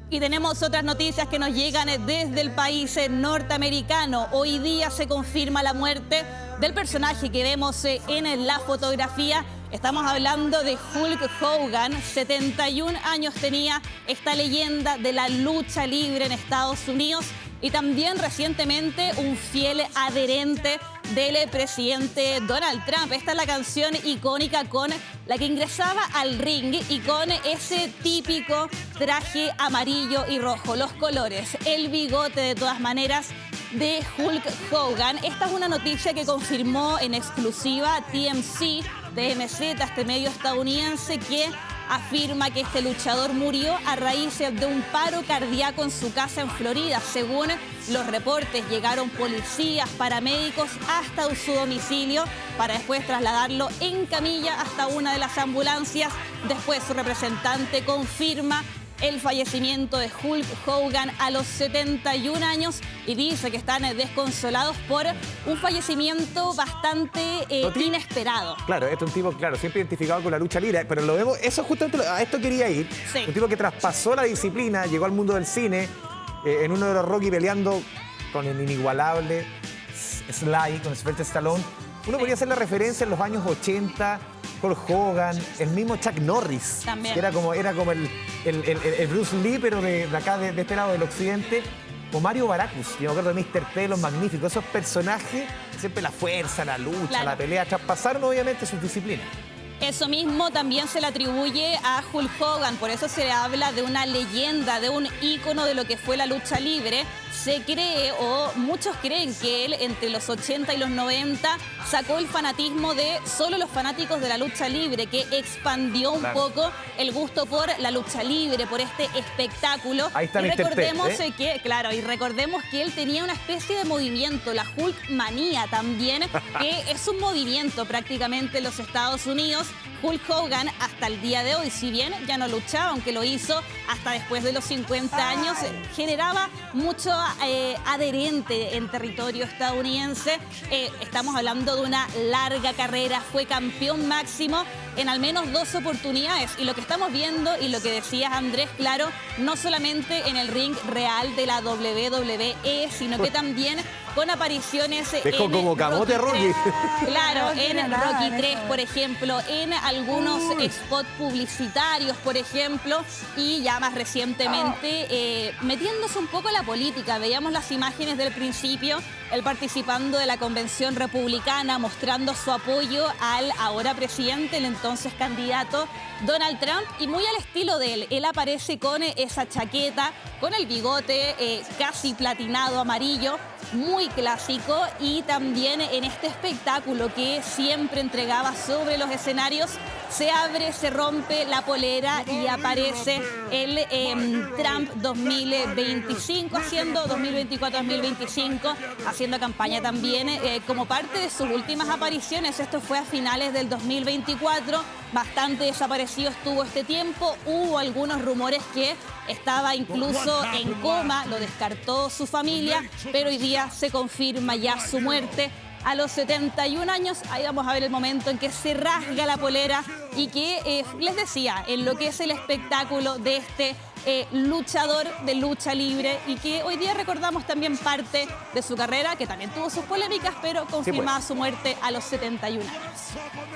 Y tenemos otras noticias que nos llegan desde el país norteamericano. Hoy día se confirma la muerte del personaje que vemos en la fotografía. Estamos hablando de Hulk Hogan. 71 años tenía esta leyenda de la lucha libre en Estados Unidos y también recientemente un fiel adherente del presidente Donald Trump. Esta es la canción icónica con la que ingresaba al ring y con ese típico traje amarillo y rojo, los colores, el bigote de todas maneras de Hulk Hogan. Esta es una noticia que confirmó en exclusiva TMZ, este medio estadounidense que afirma que este luchador murió a raíz de un paro cardíaco en su casa en Florida. Según los reportes, llegaron policías, paramédicos hasta su domicilio para después trasladarlo en camilla hasta una de las ambulancias. Después su representante confirma el fallecimiento de Hulk Hogan a los 71 años y dice que están desconsolados por un fallecimiento bastante inesperado. Claro, este es un tipo, claro, siempre identificado con la lucha libre, pero lo vemos, eso justamente, a esto quería ir. Sí. Un tipo que traspasó la disciplina, llegó al mundo del cine, en uno de los Rocky peleando con el inigualable Sly, con Sylvester Stallone. Uno podría hacer la referencia en los años 80, Hulk Hogan, el mismo Chuck Norris, también, que era como el Bruce Lee, pero de acá, de este lado del occidente, o Mario Baracus, yo me acuerdo de Mr. T, los magníficos, esos personajes, siempre la fuerza, la lucha, claro, la pelea, traspasaron obviamente sus disciplinas. Eso mismo también se le atribuye a Hulk Hogan, por eso se le habla de una leyenda, de un ícono de lo que fue la lucha libre. Se cree, o muchos creen, que él entre los 80 y los 90 sacó el fanatismo de solo los fanáticos de la lucha libre, que expandió un poco el gusto por la lucha libre, por este espectáculo. Ahí está y recordemos recordemos que él tenía una especie de movimiento, la Hulk manía también, que es un movimiento prácticamente en los Estados Unidos. Hulk Hogan hasta el día de hoy, si bien ya no luchaba, aunque lo hizo hasta después de los 50 años, generaba mucho adherente en territorio estadounidense. Estamos hablando de una larga carrera, fue campeón máximo en al menos 2 oportunidades. Y lo que estamos viendo, y lo que decías, Andrés, claro, no solamente en el ring real de la WWE, sino que también con apariciones en como camote Rocky. Claro, en Rocky 3, por ejemplo, en algunos spots publicitarios, por ejemplo, y ya más recientemente metiéndose un poco en la política. Veíamos las imágenes del principio, él participando de la convención republicana, mostrando su apoyo al ahora presidente, el entonces candidato Donald Trump, y muy al estilo de él. Él aparece con esa chaqueta, con el bigote casi platinado amarillo, muy clásico, y también en este espectáculo que siempre entregaba sobre los escenarios, se abre, se rompe la polera y aparece el Trump 2025, 2024-2025, haciendo campaña también como parte de sus últimas apariciones. Esto fue a finales del 2024, bastante desaparecido estuvo este tiempo. Hubo algunos rumores que estaba incluso en coma, lo descartó su familia, pero hoy día se confirma ya su muerte a los 71 años. Ahí vamos a ver el momento en que se rasga la polera y que, les decía, enloquece el espectáculo de este luchador de lucha libre, y que hoy día recordamos también parte de su carrera, que también tuvo sus polémicas, pero confirmada su muerte a los 71 años.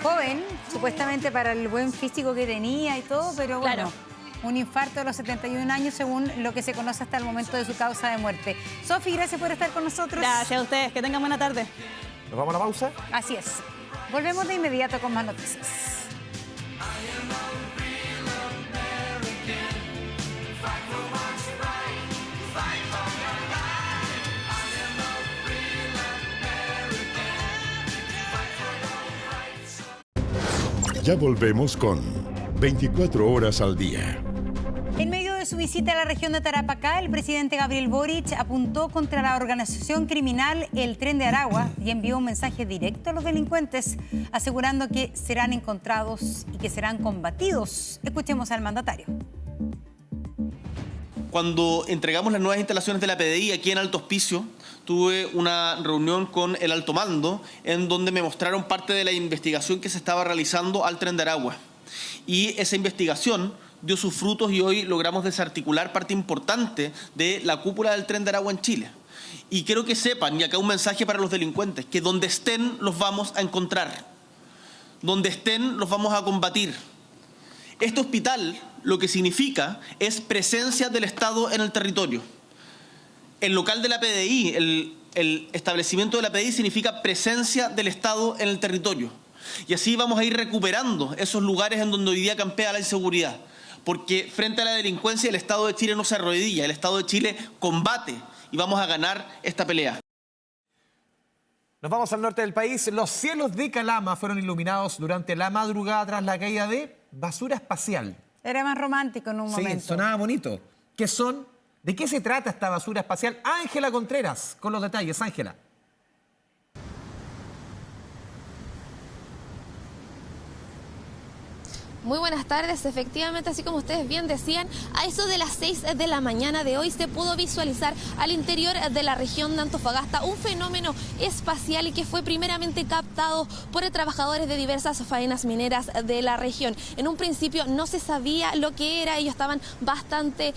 Joven, supuestamente para el buen físico que tenía y todo, pero bueno, claro, un infarto a los 71 años según lo que se conoce hasta el momento de su causa de muerte. Sofi, gracias por estar con nosotros. Gracias a ustedes, que tengan buena tarde. ¿Nos vamos a la pausa? Así es. Volvemos de inmediato con más noticias. Ya volvemos con 24 horas al día. En medio de su visita a la región de Tarapacá, el presidente Gabriel Boric apuntó contra la organización criminal El Tren de Aragua y envió un mensaje directo a los delincuentes, asegurando que serán encontrados y que serán combatidos. Escuchemos al mandatario. Cuando entregamos las nuevas instalaciones de la PDI aquí en Alto Hospicio, tuve una reunión con el alto mando en donde me mostraron parte de la investigación que se estaba realizando al Tren de Aragua. Y esa investigación dio sus frutos y hoy logramos desarticular parte importante de la cúpula del Tren de Aragua en Chile. Y quiero que sepan, y acá un mensaje para los delincuentes, que donde estén los vamos a encontrar, donde estén los vamos a combatir. Este hospital lo que significa es presencia del Estado en el territorio. El local de la PDI, el establecimiento de la PDI significa presencia del Estado en el territorio. Y así vamos a ir recuperando esos lugares en donde hoy día campea la inseguridad. Porque frente a la delincuencia el Estado de Chile no se arrodilla, el Estado de Chile combate y vamos a ganar esta pelea. Nos vamos al norte del país. Los cielos de Calama fueron iluminados durante la madrugada tras la caída de basura espacial. Era más romántico en un momento. Sí, sonaba bonito. ¿Qué son? ¿De qué se trata esta basura espacial? Ángela Contreras, con los detalles. Ángela. Muy buenas tardes. Efectivamente, así como ustedes bien decían, a eso de las 6 de la mañana de hoy se pudo visualizar al interior de la región de Antofagasta un fenómeno espacial y que fue primeramente captado por trabajadores de diversas faenas mineras de la región. En un principio no se sabía lo que era, ellos estaban bastante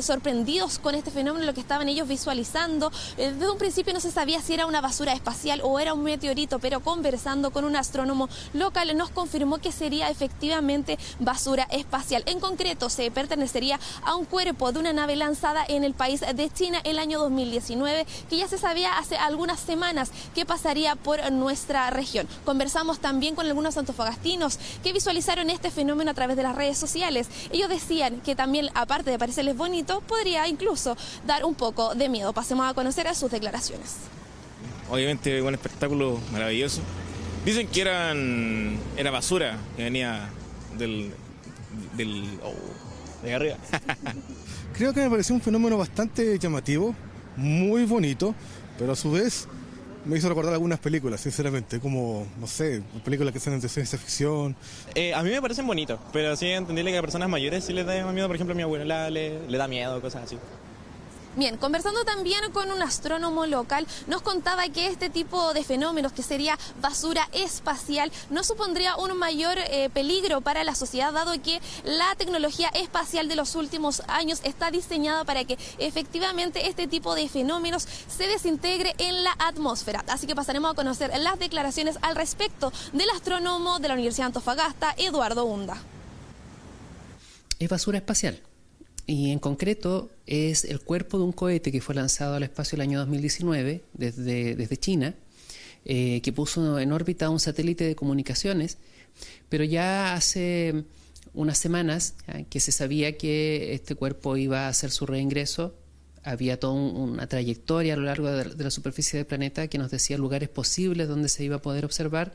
sorprendidos con este fenómeno, lo que estaban ellos visualizando. Desde un principio no se sabía si era una basura espacial o era un meteorito, pero conversando con un astrónomo local nos confirmó que sería efectivamente basura espacial. En concreto, se pertenecería a un cuerpo de una nave lanzada en el país de China el año 2019, que ya se sabía hace algunas semanas que pasaría por nuestra región. Conversamos también con algunos antofagastinos que visualizaron este fenómeno a través de las redes sociales. Ellos decían que también, aparte de parecerles bonito, podría incluso dar un poco de miedo. Pasemos a conocer a sus declaraciones. Obviamente un espectáculo maravilloso. Dicen que era basura que venía de arriba. Creo que me pareció un fenómeno bastante llamativo, muy bonito, pero a su vez me hizo recordar algunas películas, sinceramente, como, no sé, películas que sean de ciencia ficción. A mí me parecen bonitos, pero sí entenderle que a personas mayores sí les da miedo. Por ejemplo, a mi abuela le da miedo, cosas así. Bien, conversando también con un astrónomo local, nos contaba que este tipo de fenómenos, que sería basura espacial, no supondría un mayor peligro para la sociedad, dado que la tecnología espacial de los últimos años está diseñada para que efectivamente este tipo de fenómenos se desintegre en la atmósfera. Así que pasaremos a conocer las declaraciones al respecto del astrónomo de la Universidad de Antofagasta, Eduardo Hunda. Es basura espacial. Y en concreto es el cuerpo de un cohete que fue lanzado al espacio el año 2019 desde China, que puso en órbita un satélite de comunicaciones, pero ya hace unas semanas que se sabía que este cuerpo iba a hacer su reingreso. Había toda una trayectoria a lo largo de la superficie del planeta que nos decía lugares posibles donde se iba a poder observar.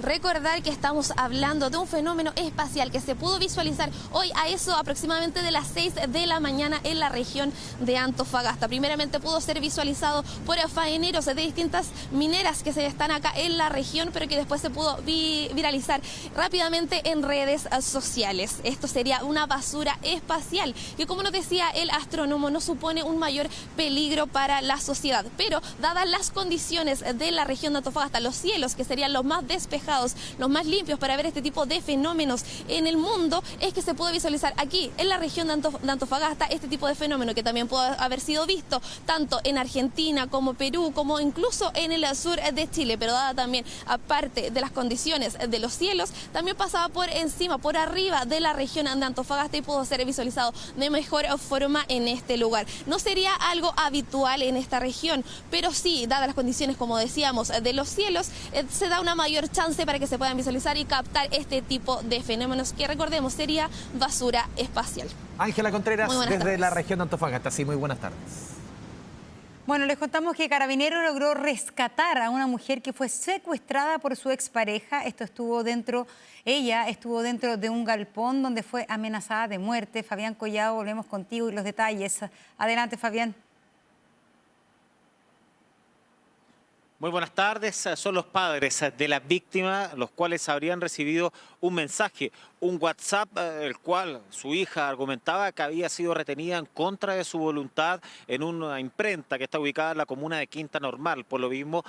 Recordar que estamos hablando de un fenómeno espacial que se pudo visualizar hoy a eso aproximadamente de las 6 de la mañana en la región de Antofagasta. Primeramente pudo ser visualizado por faeneros de distintas mineras que se están acá en la región, pero que después se pudo viralizar rápidamente en redes sociales. Esto sería una basura espacial que, como nos decía el astrónomo, no supone un mayor peligro para la sociedad. Pero dadas las condiciones de la región de Antofagasta, los cielos que serían los más despejados, los más limpios para ver este tipo de fenómenos en el mundo, es que se puede visualizar aquí en la región de Antofagasta este tipo de fenómeno, que también pudo haber sido visto tanto en Argentina como Perú, como incluso en el sur de Chile, pero dada también, aparte de las condiciones de los cielos, también pasaba por encima, por arriba de la región de Antofagasta y pudo ser visualizado de mejor forma en este lugar. No sería algo habitual en esta región, pero sí, dadas las condiciones, como decíamos, de los cielos, se da una mayor chance para que se puedan visualizar y captar este tipo de fenómenos que, recordemos, sería basura espacial. Ángela Contreras, desde tardes. la región de Antofagasta. Sí, muy buenas tardes. Bueno, les contamos que Carabineros logró rescatar a una mujer que fue secuestrada por su expareja. Ella estuvo dentro de un galpón donde fue amenazada de muerte. Fabián Collado, volvemos contigo y los detalles. Adelante, Fabián. Muy buenas tardes. Son los padres de la víctima, los cuales habrían recibido un mensaje, un WhatsApp, el cual su hija argumentaba que había sido retenida en contra de su voluntad en una imprenta que está ubicada en la comuna de Quinta Normal. Por lo mismo,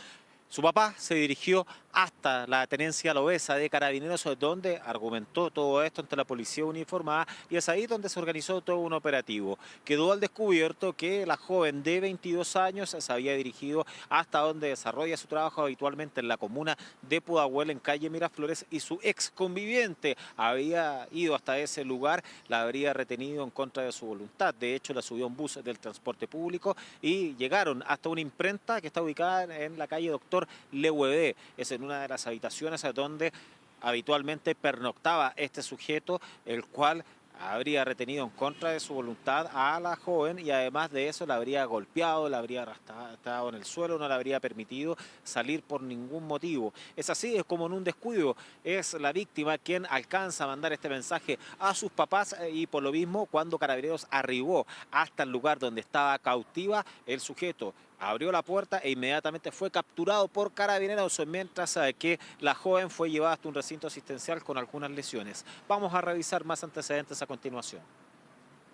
su papá se dirigió hasta la tenencia Loesa de Carabineros, donde argumentó todo esto ante la policía uniformada, y es ahí donde se organizó todo un operativo. Quedó al descubierto que la joven de 22 años se había dirigido hasta donde desarrolla su trabajo habitualmente en la comuna de Pudahuel, en calle Miraflores, y su ex conviviente había ido hasta ese lugar, la habría retenido en contra de su voluntad. De hecho, la subió a un bus del transporte público y llegaron hasta una imprenta que está ubicada en la calle Doctor Lehuedé. Es en una de las habitaciones donde habitualmente pernoctaba este sujeto, el cual habría retenido en contra de su voluntad a la joven, y además de eso la habría golpeado, la habría arrastrado en el suelo, no le habría permitido salir por ningún motivo. Es así, es como en un descuido, es la víctima quien alcanza a mandar este mensaje a sus papás, y por lo mismo, cuando Carabineros arribó hasta el lugar donde estaba cautiva, el sujeto abrió la puerta e inmediatamente fue capturado por Carabineros, mientras que la joven fue llevada hasta un recinto asistencial con algunas lesiones. Vamos a revisar más antecedentes a continuación.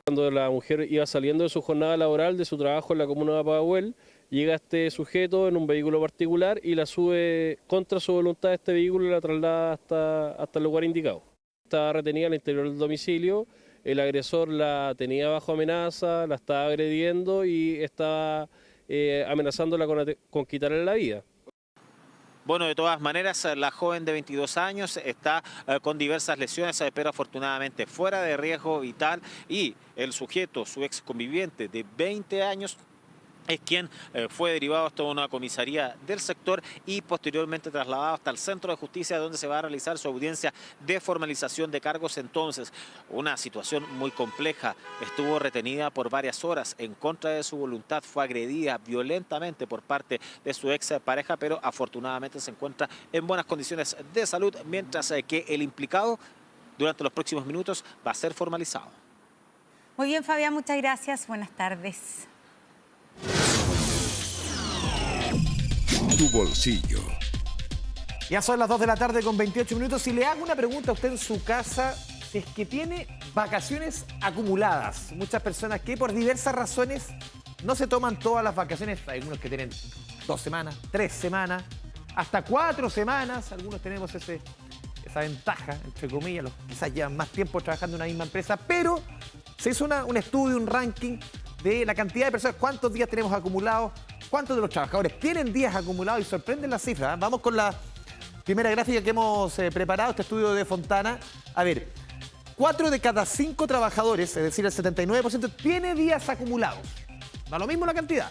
Cuando la mujer iba saliendo de su jornada laboral, de su trabajo en la comuna de Pudahuel, llega este sujeto en un vehículo particular y la sube contra su voluntad de este vehículo y la traslada hasta el lugar indicado. Estaba retenida al interior del domicilio, el agresor la tenía bajo amenaza, la estaba agrediendo y estaba amenazándola con quitarle la vida. Bueno, de todas maneras, la joven de 22 años está con diversas lesiones, pero afortunadamente fuera de riesgo vital, y el sujeto, su ex conviviente de 20 años, es quien fue derivado hasta una comisaría del sector y posteriormente trasladado hasta el Centro de Justicia, donde se va a realizar su audiencia de formalización de cargos. Entonces, una situación muy compleja. Estuvo retenida por varias horas en contra de su voluntad, fue agredida violentamente por parte de su ex pareja, pero afortunadamente se encuentra en buenas condiciones de salud, mientras que el implicado durante los próximos minutos va a ser formalizado. Muy bien, Fabián, muchas gracias. Buenas tardes. Tu bolsillo. Ya son las 2 de la tarde con 28 minutos. Si le hago una pregunta a usted en su casa, si es que tiene vacaciones acumuladas. Muchas personas que por diversas razones no se toman todas las vacaciones. Hay algunos que tienen 2 semanas, 3 semanas, hasta 4 semanas. Algunos tenemos esa ventaja, entre comillas, los quizás llevan más tiempo trabajando en una misma empresa, pero se hizo un estudio, un ranking de la cantidad de personas, cuántos días tenemos acumulados, cuántos de los trabajadores tienen días acumulados, y sorprenden las cifras, ¿eh? Vamos con la primera gráfica que hemos preparado, este estudio de Fontana. A ver, 4 de cada 5 trabajadores, es decir, el 79%, tiene días acumulados. Da lo mismo la cantidad.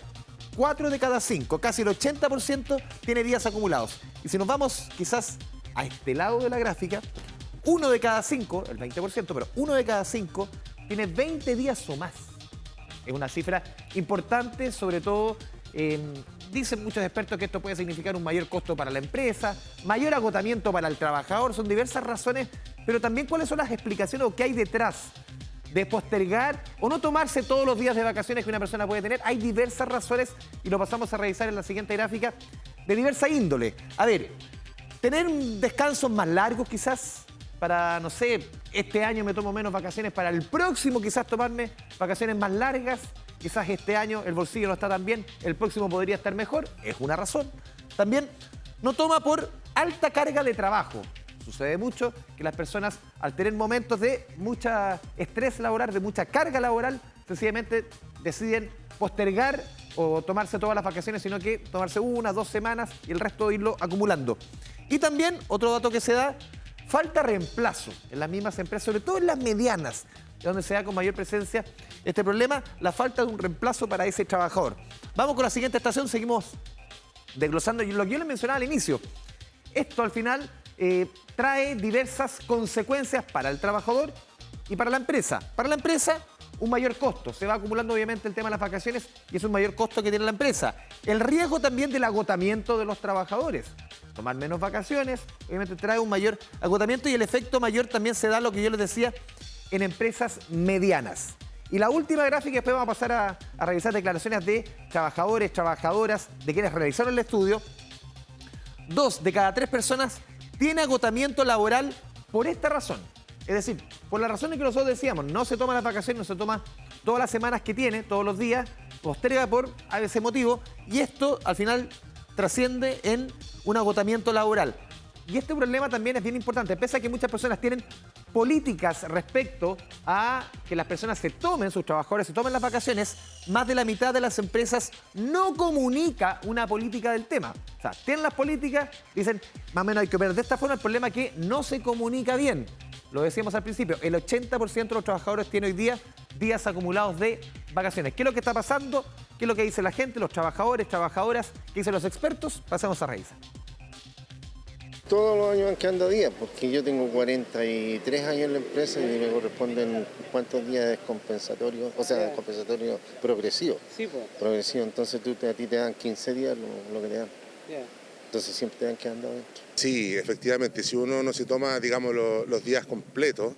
4 de cada 5, casi el 80% tiene días acumulados. Y si nos vamos quizás a este lado de la gráfica, 1 de cada 5, el 20%, pero 1 de cada 5 tiene 20 días o más. Es una cifra importante, sobre todo, dicen muchos expertos que esto puede significar un mayor costo para la empresa, mayor agotamiento para el trabajador. Son diversas razones, pero también cuáles son las explicaciones o qué hay detrás de postergar o no tomarse todos los días de vacaciones que una persona puede tener. Hay diversas razones y lo pasamos a revisar en la siguiente gráfica, de diversa índole. A ver, tener descansos más largos quizás, para, no sé, este año me tomo menos vacaciones, para el próximo quizás tomarme vacaciones más largas, quizás este año el bolsillo no está tan bien, el próximo podría estar mejor, es una razón. También no toma por alta carga de trabajo. Sucede mucho que las personas, al tener momentos de mucha estrés laboral, de mucha carga laboral, sencillamente deciden postergar o tomarse todas las vacaciones, sino que tomarse 1, 2 semanas y el resto irlo acumulando. Y también, otro dato que se da, falta reemplazo en las mismas empresas, sobre todo en las medianas, donde se da con mayor presencia este problema, la falta de un reemplazo para ese trabajador. Vamos con la siguiente estación, seguimos desglosando lo que yo les mencionaba al inicio. Esto al final trae diversas consecuencias para el trabajador y para la empresa. Para la empresa, un mayor costo. Se va acumulando obviamente el tema de las vacaciones y es un mayor costo que tiene la empresa. El riesgo también del agotamiento de los trabajadores. Tomar menos vacaciones, obviamente trae un mayor agotamiento y el efecto mayor también se da, lo que yo les decía, en empresas medianas. Y la última gráfica, después vamos a pasar a revisar declaraciones de trabajadores, trabajadoras, de quienes realizaron el estudio. 2 de cada 3 personas tiene agotamiento laboral por esta razón. Es decir, por las razones que nosotros decíamos, no se toma las vacaciones, no se toma todas las semanas que tiene, todos los días, posterga por ese motivo, y esto al final trasciende en un agotamiento laboral. Y este problema también es bien importante, pese a que muchas personas tienen políticas respecto a que las personas se tomen, sus trabajadores se tomen las vacaciones, más de la mitad de las empresas no comunica una política del tema. O sea, tienen las políticas, dicen, más o menos hay que ver de esta forma, el problema es que no se comunica bien. Lo decíamos al principio, el 80% de los trabajadores tiene hoy día días acumulados de vacaciones. ¿Qué es lo que está pasando? ¿Qué es lo que dice la gente, los trabajadores, trabajadoras? ¿Qué dicen los expertos? Pasemos a revisar. Todos los años van quedando días, porque yo tengo 43 años en la empresa y me corresponden cuántos días es compensatorio, o sea, compensatorio progresivo. Sí, pues. Progresivo, entonces a ti te dan 15 días lo que te dan. Entonces siempre te van quedando adentro. Sí, efectivamente, si uno no se toma, digamos, los días completos,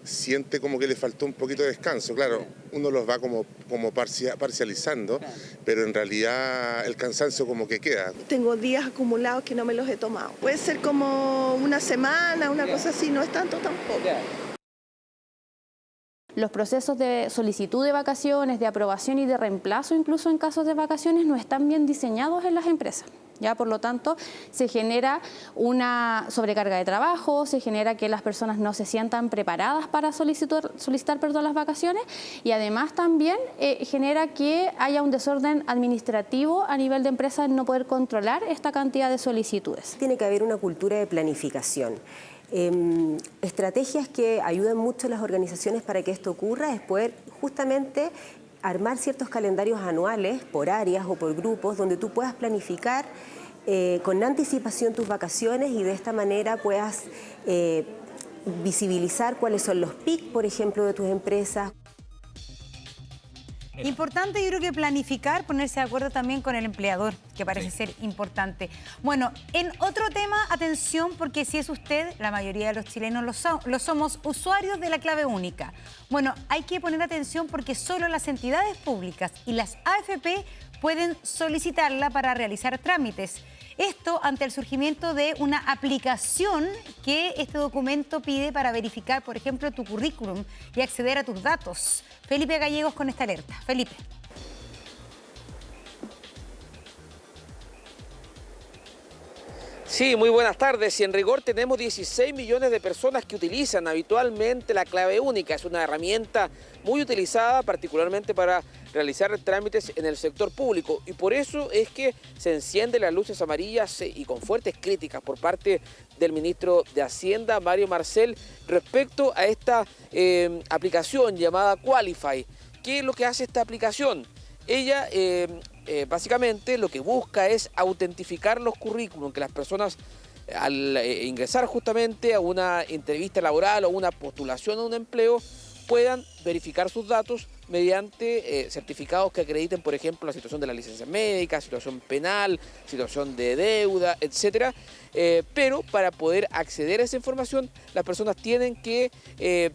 siente como que le faltó un poquito de descanso. Claro, uno los va como parcializando, pero en realidad el cansancio como que queda. Tengo días acumulados que no me los he tomado. Puede ser como una semana, una cosa así, no es tanto tampoco. Los procesos de solicitud de vacaciones, de aprobación y de reemplazo, incluso en casos de vacaciones, no están bien diseñados en las empresas. ¿Ya? Por lo tanto, se genera una sobrecarga de trabajo, se genera que las personas no se sientan preparadas para solicitar las vacaciones y además también genera que haya un desorden administrativo a nivel de empresa en no poder controlar esta cantidad de solicitudes. Tiene que haber una cultura de planificación. Estrategias que ayudan mucho a las organizaciones para que esto ocurra es poder justamente armar ciertos calendarios anuales por áreas o por grupos donde tú puedas planificar con anticipación tus vacaciones y de esta manera puedas visibilizar cuáles son los PIC, por ejemplo, de tus empresas. Importante, yo creo que planificar, ponerse de acuerdo también con el empleador, que parece ser importante. Bueno, en otro tema, atención, porque si es usted, la mayoría de los chilenos lo somos, usuarios de la clave única. Bueno, hay que poner atención porque solo las entidades públicas y las AFP pueden solicitarla para realizar trámites. Esto ante el surgimiento de una aplicación que este documento pide para verificar, por ejemplo, tu currículum y acceder a tus datos. Felipe Gallegos con esta alerta. Felipe. Sí, muy buenas tardes. Y en rigor tenemos 16 millones de personas que utilizan habitualmente la clave única. Es una herramienta muy utilizada particularmente para realizar trámites en el sector público y por eso es que se encienden las luces amarillas y con fuertes críticas por parte del ministro de Hacienda, Mario Marcel, respecto a esta aplicación llamada Qualify. ¿Qué es lo que hace esta aplicación? Ella básicamente lo que busca es autentificar los currículums, que las personas al ingresar justamente a una entrevista laboral o una postulación a un empleo puedan verificar sus datos mediante certificados que acrediten, por ejemplo, la situación de la licencia médica, situación penal, situación de deuda, etcétera. Pero para poder acceder a esa información, las personas tienen que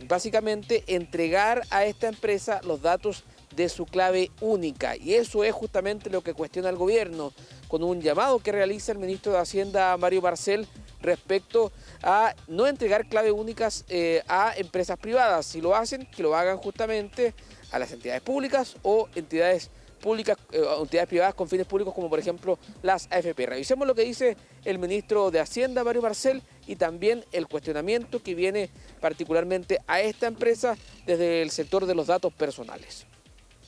básicamente entregar a esta empresa los datos de su clave única. Y eso es justamente lo que cuestiona el gobierno, con un llamado que realiza el ministro de Hacienda, Mario Marcel, respecto a no entregar claves únicas a empresas privadas. Si lo hacen, que lo hagan justamente a las entidades públicas o entidades públicas, entidades privadas con fines públicos como por ejemplo las AFP. Revisemos lo que dice el ministro de Hacienda, Mario Marcel, y también el cuestionamiento que viene particularmente a esta empresa desde el sector de los datos personales.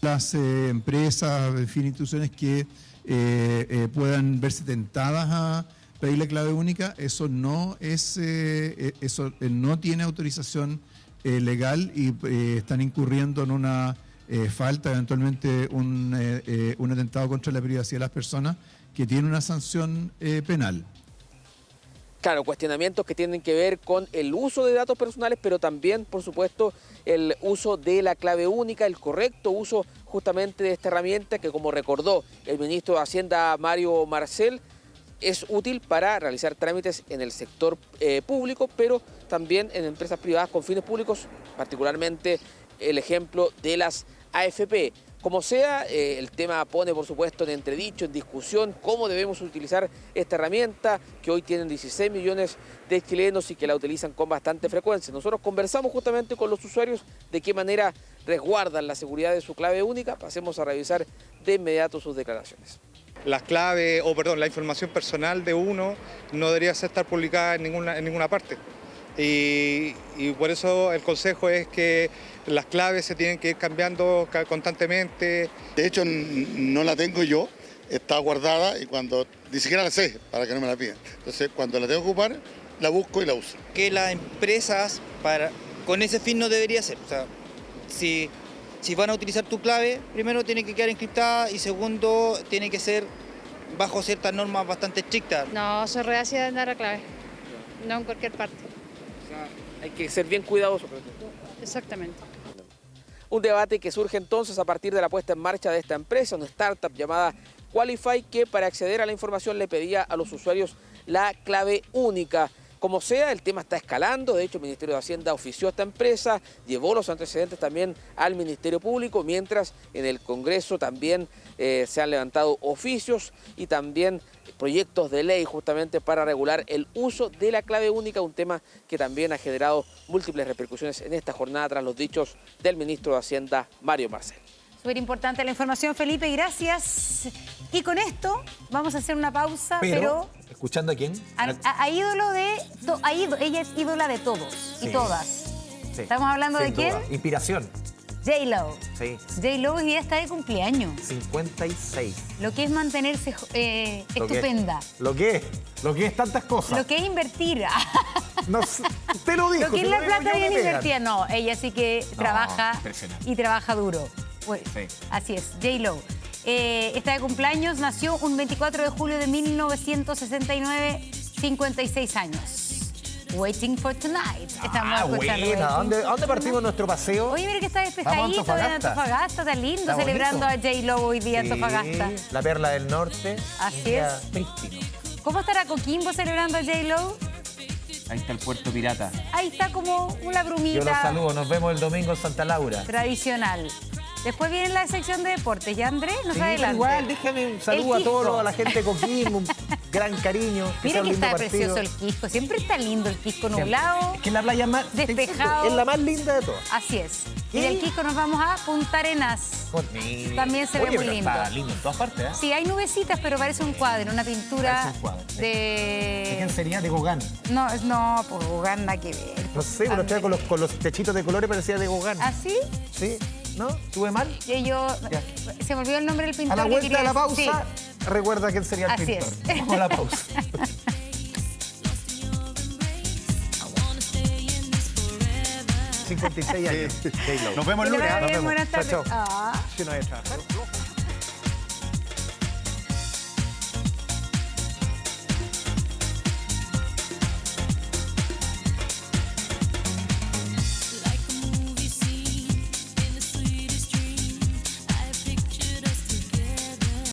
Las empresas, en fin, instituciones que puedan verse tentadas a pedir la clave única, eso no es, eso no tiene autorización legal y están incurriendo en una falta, eventualmente un atentado contra la privacidad de las personas que tiene una sanción penal. Claro, cuestionamientos que tienen que ver con el uso de datos personales, pero también, por supuesto, el uso de la clave única, el correcto uso justamente de esta herramienta que, como recordó el ministro de Hacienda, Mario Marcel, es útil para realizar trámites en el sector público, pero también en empresas privadas con fines públicos, particularmente el ejemplo de las AFP. Como sea, el tema pone, por supuesto, en entredicho, en discusión, cómo debemos utilizar esta herramienta, que hoy tienen 16 millones de chilenos y que la utilizan con bastante frecuencia. Nosotros conversamos justamente con los usuarios de qué manera resguardan la seguridad de su clave única. Pasemos a revisar de inmediato sus declaraciones. Las claves, la información personal de uno no debería estar publicada en ninguna parte. Y por eso el consejo es que las claves se tienen que ir cambiando constantemente. De hecho, no la tengo yo, está guardada y cuando ni siquiera la sé para que no me la pidan. Entonces, cuando la tengo que ocupar, la busco y la uso. Que las empresas con ese fin no debería ser. O sea, si van a utilizar tu clave, primero tiene que quedar encriptada y segundo, tiene que ser bajo ciertas normas bastante estrictas. No, soy reacia de dar la clave, no en cualquier parte. Hay que ser bien cuidadosos. Exactamente. Un debate que surge entonces a partir de la puesta en marcha de esta empresa, una startup llamada Qualify, que para acceder a la información le pedía a los usuarios la clave única. Como sea, el tema está escalando. De hecho, el Ministerio de Hacienda ofició a esta empresa, llevó los antecedentes también al Ministerio Público, mientras en el Congreso también se han levantado oficios y también proyectos de ley justamente para regular el uso de la clave única, un tema que también ha generado múltiples repercusiones en esta jornada tras los dichos del ministro de Hacienda, Mario Marcel. Súper importante la información, Felipe, gracias. Y con esto vamos a hacer una pausa, pero ¿escuchando a quién? A ídolo de... ella es ídola de todos y todas. Sí, ¿Estamos hablando de quién? Inspiración. J-Lo. Sí. J-Lo hoy día está de cumpleaños. 56. Lo que es mantenerse estupenda. Lo que es tantas cosas. Lo que es invertir. No, te lo dijo. Lo que es la plata bien invertida. No, ella sí que trabaja y trabaja duro. Pues, sí. Así es, J-Lo. Está de cumpleaños, nació un 24 de julio de 1969, 56 años. Waiting for Tonight. Estamos buena. ¿Dónde partimos nuestro paseo? Oye, mira que está despejadito en Antofagasta, está lindo, está celebrando bonito. A J-Lo hoy día en Antofagasta. La perla del norte. Así es. Prístino. ¿Cómo estará Coquimbo celebrando a J-Lo? Ahí está el Puerto Pirata. Ahí está como una brumita. Yo los saludo, nos vemos el domingo en Santa Laura. Tradicional. Después viene la sección de deportes. ¿Ya, Andrés? Nos adelante. Igual, déjame un saludo a toda la gente de Coquimbo, un gran cariño. Mira que está precioso el Quisco. Siempre está lindo el Quisco nublado. Es que la playa más despejado. Es la más linda de todas. Así es. Y del Quisco nos vamos a Punta Arenas. También se ve muy lindo. Está lindo en todas partes, ¿eh? Sí, hay nubecitas, pero parece un cuadro, una pintura ¿De quién sería? ¿De Gauguin? No, pues Gauguin nada que ver. No sé, pero estaba con los techitos de colores, parecía de Gauguin. ¿Ah, sí? Sí. ¿No? ¿Estuve mal? Se me olvidó el nombre del pintor. A la vuelta de la pausa, recuerda quién sería el pintor. Así es. Vamos a la pausa. 56 años. Nos vemos el lunes. Buenas tardes. Chao. Que no haya trabajado.